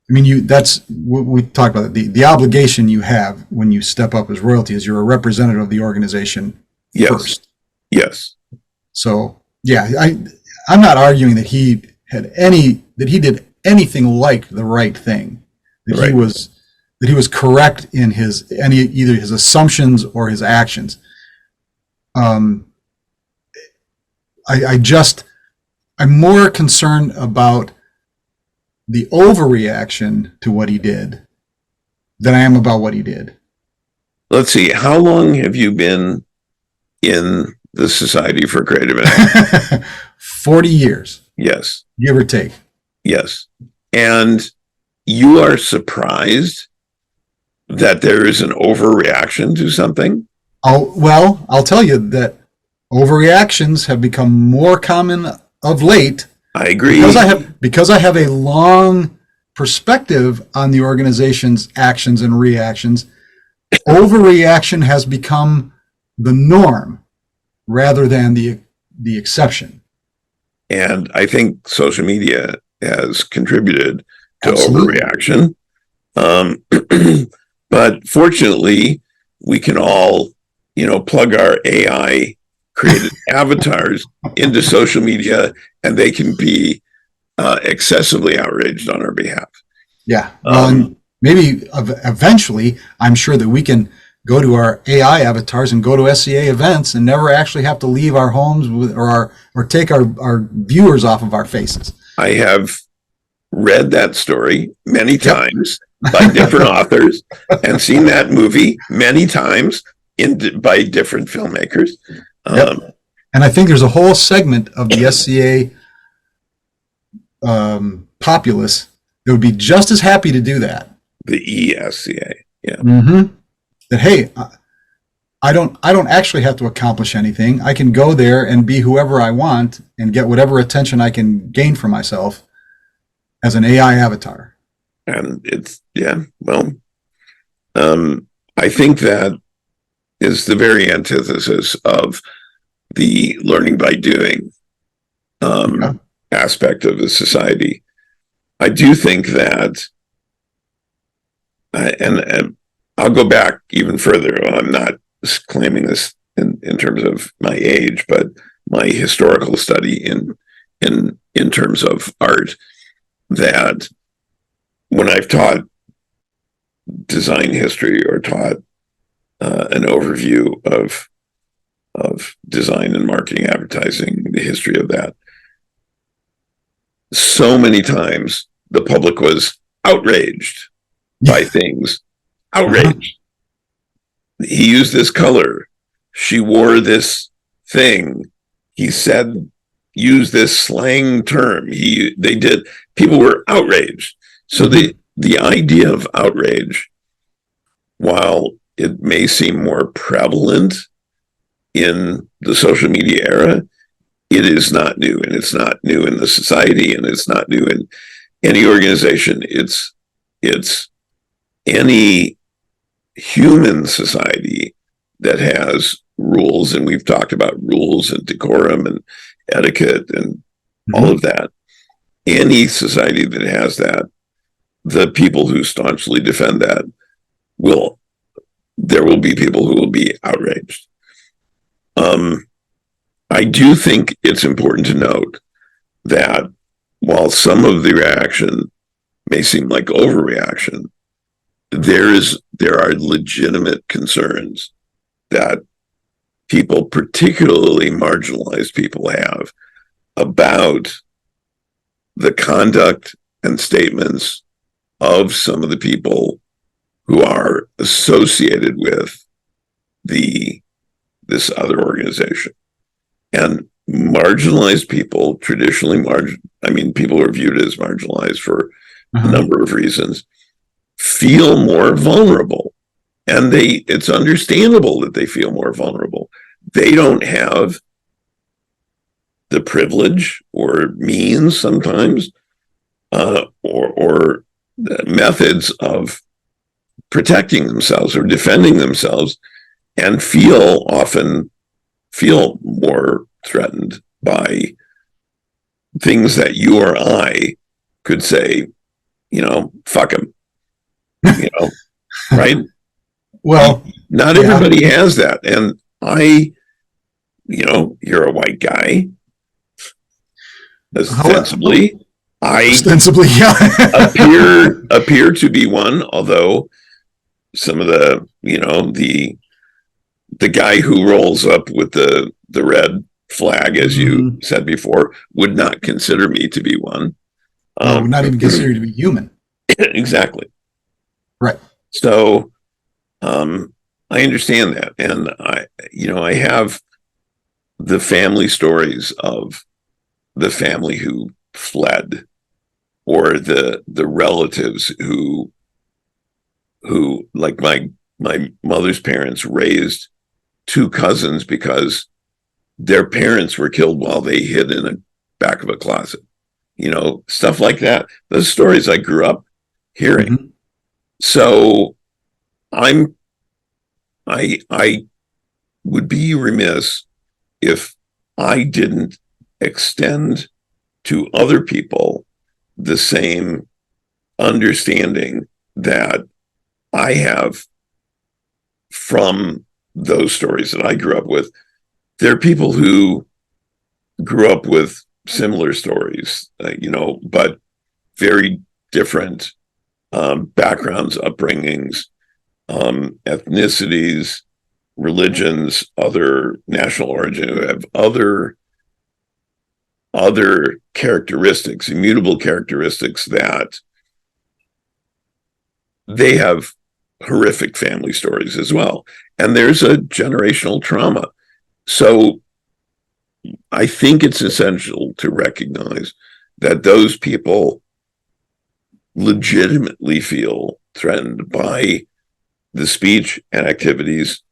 I mean, that's what we talked about. The obligation you have when you step up as royalty is you're a representative of the organization first. Yes. So yeah, I'm not arguing that he did anything like the right thing. That he was correct in either his assumptions or his actions. I'm more concerned about the overreaction to what he did than I am about what he did. Let's see. How long have you been in the Society for Creative Anachronism? 40 years. Yes. Give or take. Yes. And you are surprised that there is an overreaction to something? I'll tell you that overreactions have become more common of late. I agree. Because I have a long perspective on the organization's actions and reactions. Overreaction has become the norm rather than the exception. And I think social media has contributed to Absolutely. overreaction. But fortunately, we can all, plug our AI created avatars into social media, and they can be excessively outraged on our behalf. Yeah. Well, maybe eventually, I'm sure that we can go to our AI avatars and go to SCA events and never actually have to leave our homes or take our viewers off of our faces. I have read that story many times by different authors and seen that movie many times by different filmmakers. And I think there's a whole segment of the SCA populace that would be just as happy to do that. The ESCA, yeah. Mm-hmm. That, hey, I don't actually have to accomplish anything. I can go there and be whoever I want and get whatever attention I can gain for myself as an AI avatar. And I think that is the very antithesis of the learning by doing aspect of the society. I do think that, and I'll go back even further. I'm not claiming this in terms of my age, but my historical study in terms of art, that when I've taught design history or taught an overview of design and marketing, advertising, the history of that, so many times the public was outraged by things. Outraged. He used this color. She wore this thing. He said, use this slang term. People were outraged. So the idea of outrage, while it may seem more prevalent in the social media era, it is not new, and it's not new in the society, and it's not new in any organization. It's any human society that has rules, and we've talked about rules and decorum and etiquette and all of that. Any society that has that, the people who staunchly defend that there will be people who will be outraged. I do think it's important to note that while some of the reaction may seem like overreaction, there are legitimate concerns that people, particularly marginalized people, have about the conduct and statements of some of the people who are associated with this other organization. And marginalized people, traditionally people who are viewed as marginalized for a number of reasons, feel more vulnerable. And it's understandable that they feel more vulnerable. They don't have the privilege or means sometimes, or methods of protecting themselves or defending themselves, and often feel more threatened by things that you or I could say fuck him, you know, right? Well, not everybody has that. And you're a white guy, ostensibly. Ostensibly, yeah. appear to be one, although some of the guy who rolls up with the red flag, as you said before, would not consider me to be one. No, would not even consider you to be human. Exactly. Right. So I understand that. And I have the family stories of the family who fled, or the relatives who like my mother's parents raised two cousins because their parents were killed while they hid in the back of a closet. Stuff like that. Those stories I grew up hearing. Mm-hmm. So I would be remiss if I didn't extend to other people the same understanding that I have from those stories that I grew up with. There are people who grew up with similar stories, but very different backgrounds, upbringings, ethnicities, religions, other national origin, who have other characteristics, immutable characteristics, that they have horrific family stories as well. And there's a generational trauma. So I think it's essential to recognize that those people legitimately feel threatened by the speech and activities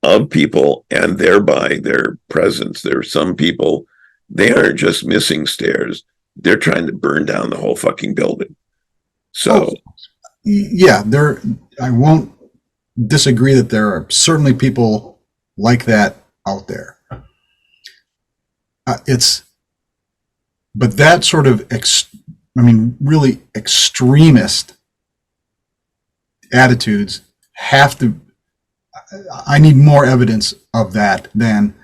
of people, and thereby their presence. There are some people, they aren't just missing stairs, they're trying to burn down the whole fucking building. So yeah, I won't disagree that there are certainly people like that out there. But that sort of really extremist attitudes I need more evidence of that than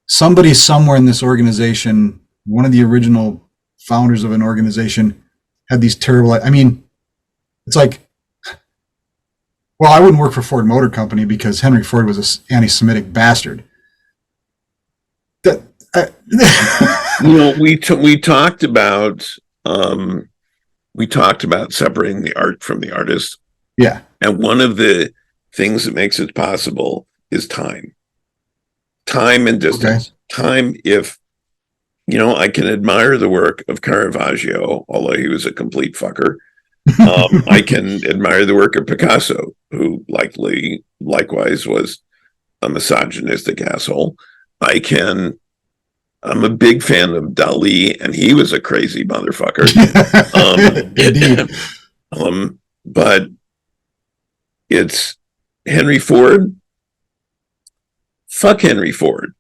somebody somewhere in this organization, one of the original founders of an organization, had these terrible, it's like, well, I wouldn't work for Ford Motor Company because Henry Ford was an anti-Semitic bastard. We talked about separating the art from the artist. Yeah. And one of the things that makes it possible is time and distance. Okay. Time, if I can admire the work of Caravaggio, although he was a complete fucker. I can admire the work of Picasso, who likewise was a misogynistic asshole. I'm a big fan of Dali, and he was a crazy motherfucker. Indeed. But it's Henry Ford. Fuck Henry Ford.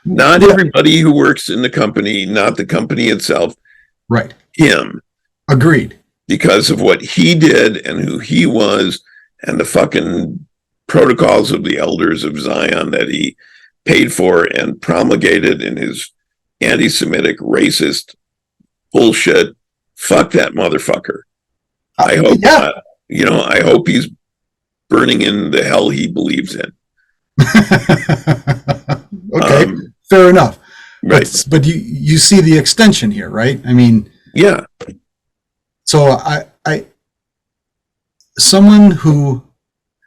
Not everybody who works in the company, not the company itself. Right. Him. Agreed. Because of what he did and who he was, and the fucking protocols of the elders of Zion that he paid for and promulgated in his anti-Semitic, racist bullshit. Fuck that motherfucker. I hope, I hope he's burning in the hell he believes in. Okay, fair enough. Right. But you see the extension here, right? Yeah. So I someone who,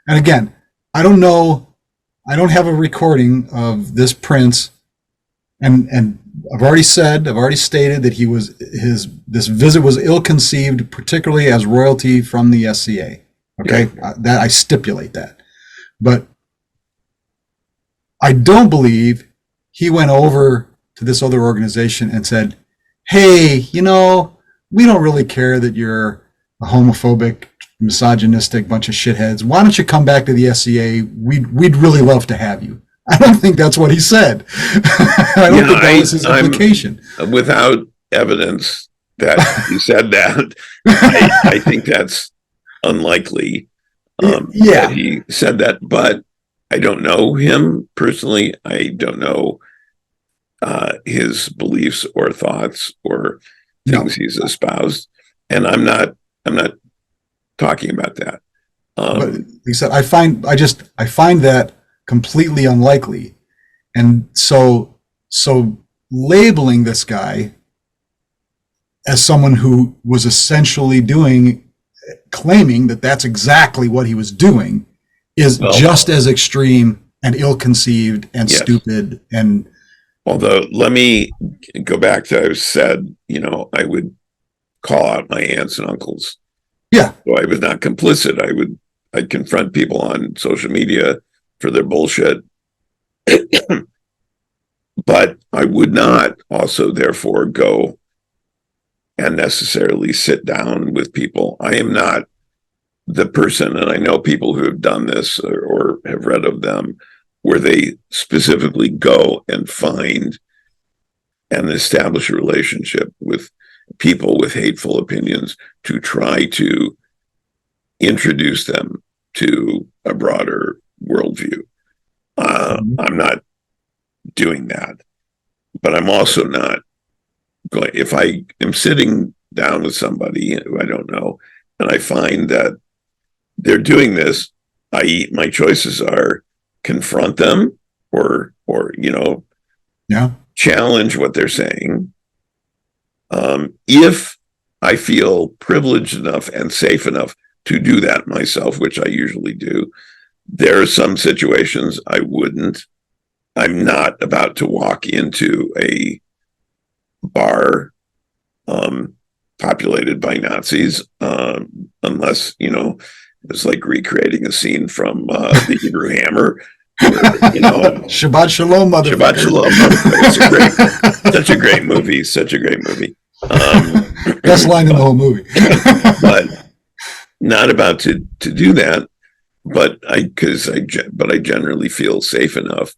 and again, I don't have a recording of this prince, and I've already stated that this visit was ill-conceived, particularly as royalty from the SCA. Okay, that I stipulate that, but I don't believe he went over to this other organization and said, "Hey, we don't really care that you're a homophobic, misogynistic bunch of shitheads. Why don't you come back to the SCA? We'd really love to have you." I don't think that's what he said. I don't think that was his implication. Without evidence, that he said that. I think that's unlikely that Yeah. he said that, but I don't know him personally. I don't know his beliefs or thoughts or things No. he's espoused, and I'm not talking about that. But like I said, I find that completely unlikely. And so labeling this guy as someone who was essentially claiming that that's exactly what he was doing is Well, just as extreme and ill-conceived and yes. stupid. And Although, let me go back to I said, I would call out my aunts and uncles. yeah, So I was not complicit. I'd confront people on social media for their bullshit, but I would not also therefore go and necessarily sit down with people. I am not the person, and I know people who have done this or have read of them, where they specifically go and find and establish a relationship with people with hateful opinions to try to introduce them to a broader worldview. I'm not doing that, but I'm also not going. If I am sitting down with somebody who I don't know, and I find that they're doing this, my choices are confront them or yeah, challenge what they're saying. If I feel privileged enough and safe enough to do that myself, which I usually do, there are some situations I wouldn't. I'm not about to walk into a bar populated by Nazis unless, it's like recreating a scene from the Hebrew Hammer. Shabbat Shalom, motherfucker. Shabbat Shalom, motherfucker. Such a great movie. Such a great movie. Best line in the whole movie. But not about to do that. But I generally feel safe enough,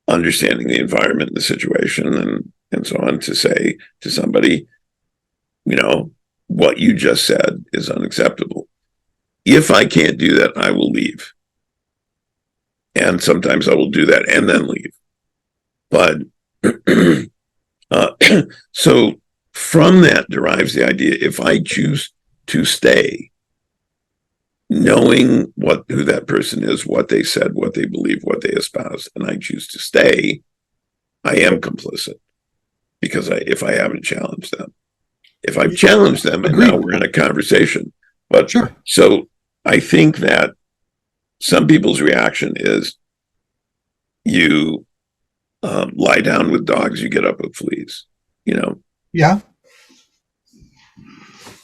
understanding the environment, the situation, and so on, to say to somebody, what you just said is unacceptable. If I can't do that, I will leave. And sometimes I will do that and then leave. But so from that derives the idea, if I choose to stay, knowing who that person is, what they said, what they believe, what they espouse, and I choose to stay, I am complicit, because if I haven't challenged them. If I've challenged them, and now we're in a conversation. But sure. So I think that some people's reaction is you lie down with dogs, you get up with fleas, Yeah.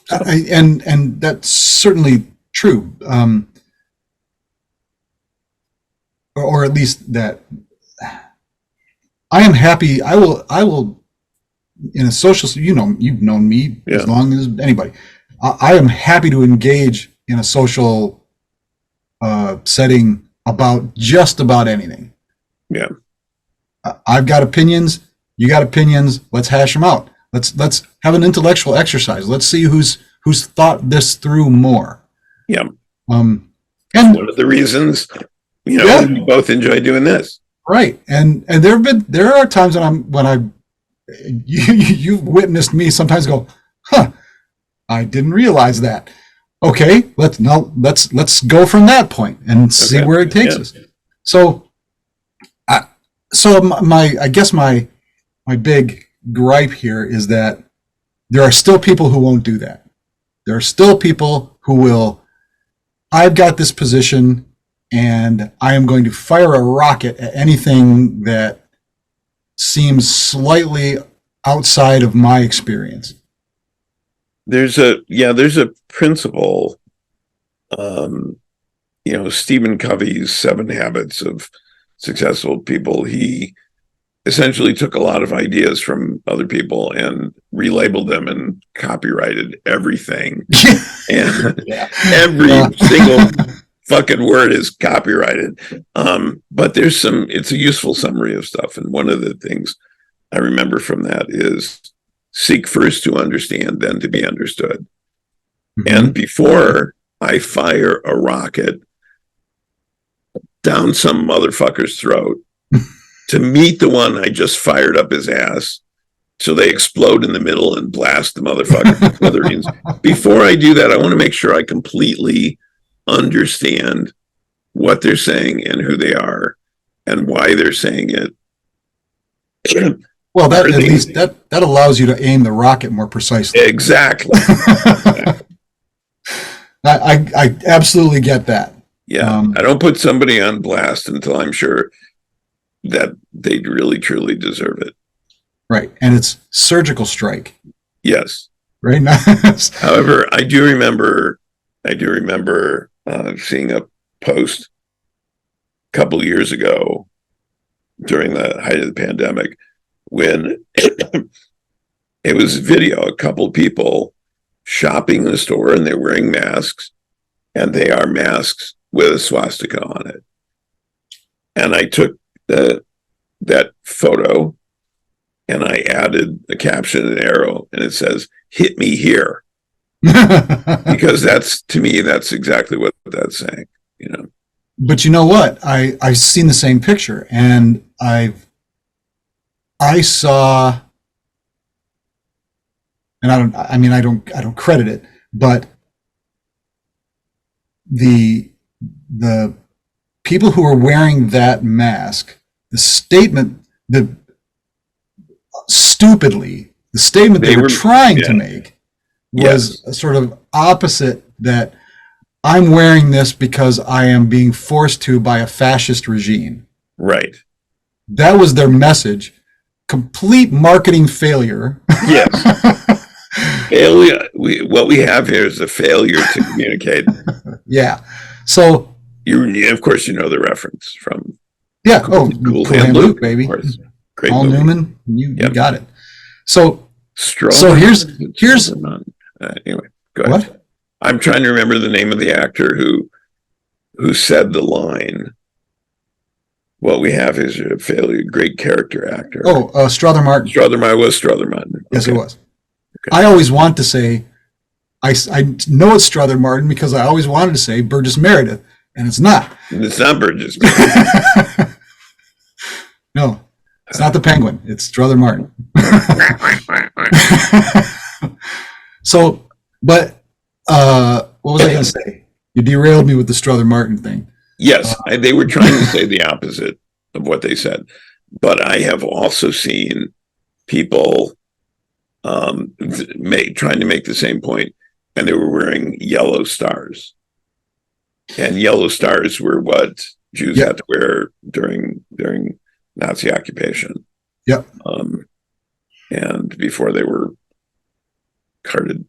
So. And that's certainly true. Or at least that I am happy. I will in a social, you've known me as long as anybody. I am happy to engage in a social setting about just about anything. Yeah. I've got opinions. You got opinions. Let's hash them out. Let's have an intellectual exercise. Let's see who's thought this through more. Yeah. And one of the reasons, we both enjoy doing this. Right. And there are times when you've witnessed me sometimes go, I didn't realize that. Okay, let's go from that point and see where it takes us. So I guess my big gripe here is that there are still people who won't do that. There are still people who will, I've got this position and I am going to fire a rocket at anything that seems slightly outside of my experience. There's a principle, Stephen Covey's 7 Habits of Successful People. He essentially took a lot of ideas from other people and relabeled them and copyrighted everything. And every single fucking word is copyrighted. But it's a useful summary of stuff. And one of the things I remember from that is seek first to understand, then to be understood. Mm-hmm. And before I fire a rocket down some motherfucker's throat to meet the one I just fired up his ass, so they explode in the middle and blast the motherfucker to smithereens. Before I do that, I want to make sure I completely understand what they're saying and who they are and why they're saying it. Well, that at least that allows you to aim the rocket more precisely. Exactly. I absolutely get that. Yeah, I don't put somebody on blast until I'm sure that they really truly deserve it. Right, and it's surgical strike. Yes. Right. Nice. However, I do remember seeing a post a couple of years ago during the height of the pandemic when it was video, a couple people shopping in the store and they're wearing masks, and they are masks with a swastika on it. And I took that photo and I added a caption and arrow, and it says, "Hit me here." Because that's, to me, that's exactly what that's saying, you know. But you know what? I've seen the same picture, and I saw, and I don't credit it, but the people who are wearing that mask, the statement that stupidly, the statement they were trying to make was a sort of opposite, that I'm wearing this because I am being forced to by a fascist regime. Right. That was their message. Complete marketing failure. Yes. Failure. What we have here is a failure to communicate. Yeah. So of course, you know the reference from Cool Hand Luke, baby. Great Paul movie. Newman, you got it. So here's anyway, go ahead. What? I'm trying to remember the name of the actor who said the line. What we have is a fairly great character actor. Strother Martin. Strother Martin. Okay. Yes, it was. Okay. I always want to say, I know it's Strother Martin because I always wanted to say Burgess Meredith, and it's not. It's not Burgess Meredith. No, it's not the Penguin. It's Strother Martin. So, but what was I going to say? You derailed me with the Strother Martin thing. Yes, they were trying to say the opposite of what they said. But I have also seen people trying to make the same point, and they were wearing yellow stars. And yellow stars were what Jews had to wear during Nazi occupation. Yep. And before they were carted,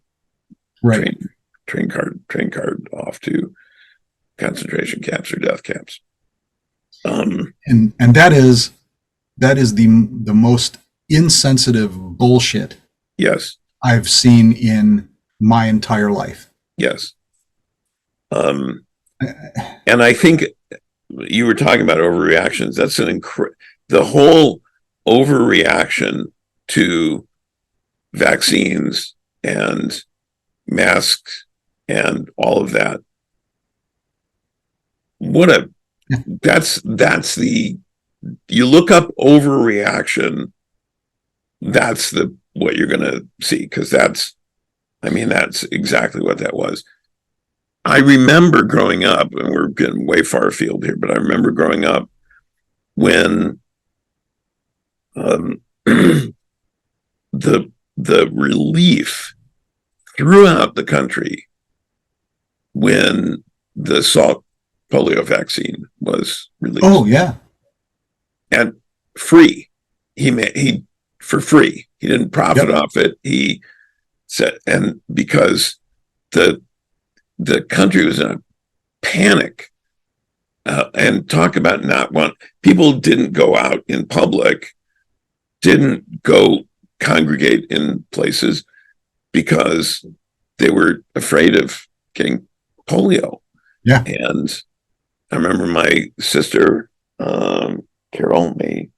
train card off to concentration camps or death camps. And that is the most insensitive bullshit. Yes. I've seen in my entire life. Yes. And I think you were talking about overreactions. That's the whole overreaction to vaccines and masks and all of that. You look up overreaction, that's what you're going to see, because that's exactly what that was. I remember growing up, and we're getting way far afield here, but I remember growing up when the relief throughout the country when the Salk polio vaccine was released. Oh yeah, and free. He for free. He didn't profit off it. He said, and because the country was in a panic, and talk about people didn't go out in public, didn't go congregate in places because they were afraid of getting polio. Yeah. And I remember my sister, Carol, may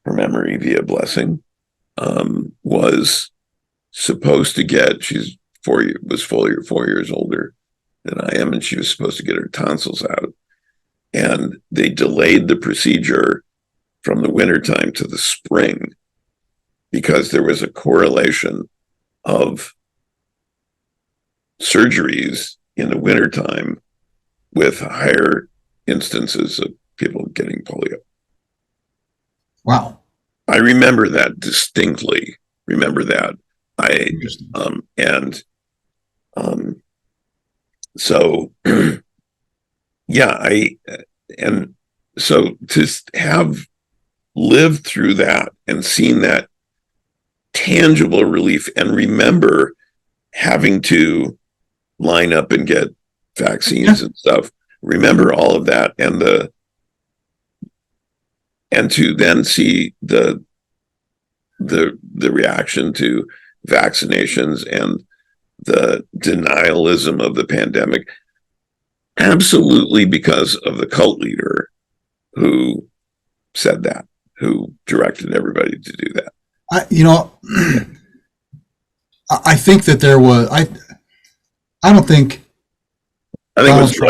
her memory be a blessing, was supposed to get, was 4 years older than I am, and she was supposed to get her tonsils out. And they delayed the procedure from the wintertime to the spring because there was a correlation of surgeries in the wintertime with higher instances of people getting polio. Wow. I remember that distinctly. So yeah, and so to have lived through that and seen that tangible relief, and remember having to line up and get vaccines and stuff, remember all of that, and to then see the reaction to vaccinations and the denialism of the pandemic, absolutely because of the cult leader who said that, who directed everybody to do that. I think that there was, I don't think. I think it was a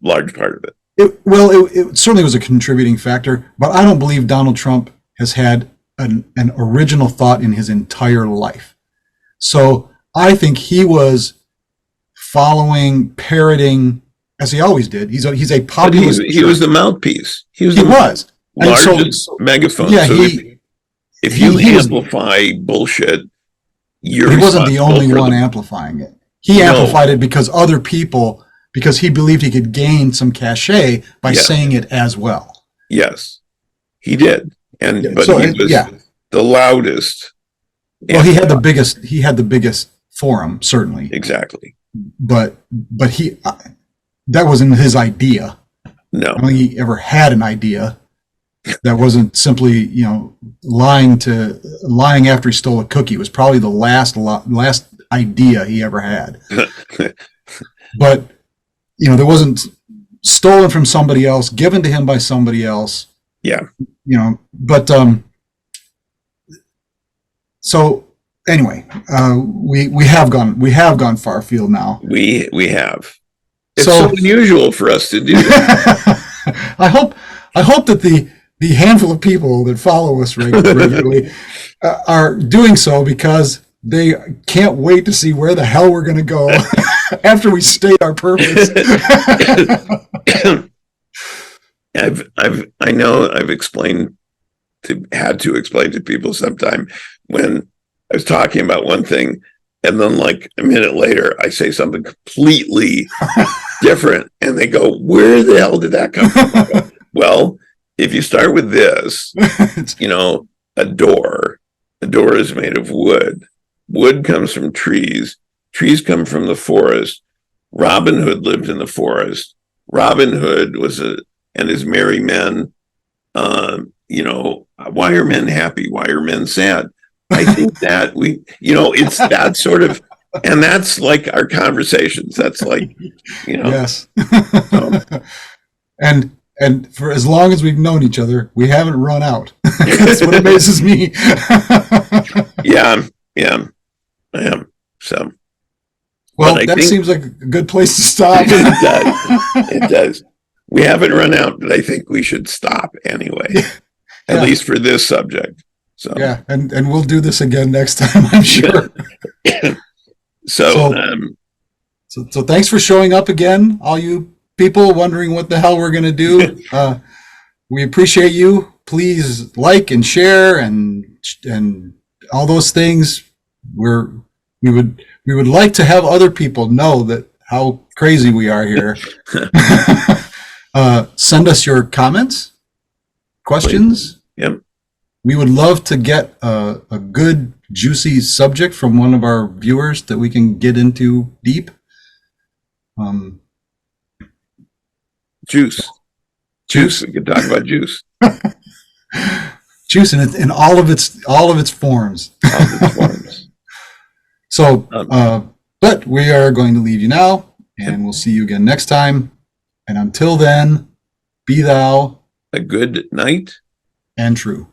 large part of it. It certainly was a contributing factor, but I don't believe Donald Trump has had an original thought in his entire life. So I think he was parroting, as he always did. He's a populist. He was the mouthpiece. He was largest megaphone. Yeah, so if you amplify bullshit, he wasn't the only one amplifying it. He amplified it because he believed he could gain some cachet by saying it as well. Yes, he did. But he was the loudest. Well, he had the biggest forum, certainly. Exactly. But that wasn't his idea. No. I don't think he ever had an idea. That wasn't simply, lying after he stole a cookie. It was probably the last idea he ever had. But, there wasn't stolen from somebody else, given to him by somebody else. Yeah. But, so anyway, we have gone far afield now. We have. It's so unusual for us to do that. I hope that the handful of people that follow us regularly are doing so because they can't wait to see where the hell we're going to go after we state our purpose. I know I've had to explain to people sometime when I was talking about one thing, and then like a minute later I say something completely different, and they go, "Where the hell did that come from?" Well, if you start with this, a door is made of wood. Wood comes from trees. Trees come from the forest. Robin Hood lived in the forest. Robin Hood and his merry men, why are men happy? Why are men sad? I think that it's that sort of, and that's like our conversations. That's like, Yes. And for as long as we've known each other, we haven't run out. That's what amazes me. Yeah, I am. So, well, that seems like a good place to stop. It does. We haven't run out, but I think we should stop anyway, at least for this subject. So yeah, and we'll do this again next time, I'm sure. So thanks for showing up again, all you people wondering what the hell we're going to do. We appreciate you. Please like and share and all those things. We would like to have other people know that how crazy we are here. Send us your comments, questions. Yep. We would love to get a good, juicy subject from one of our viewers that we can get into deep. Juice. We could talk about juice. Juice in all of its forms. All of its forms. So, but we are going to leave you now, and we'll see you again next time. And until then, be thou a good night and true.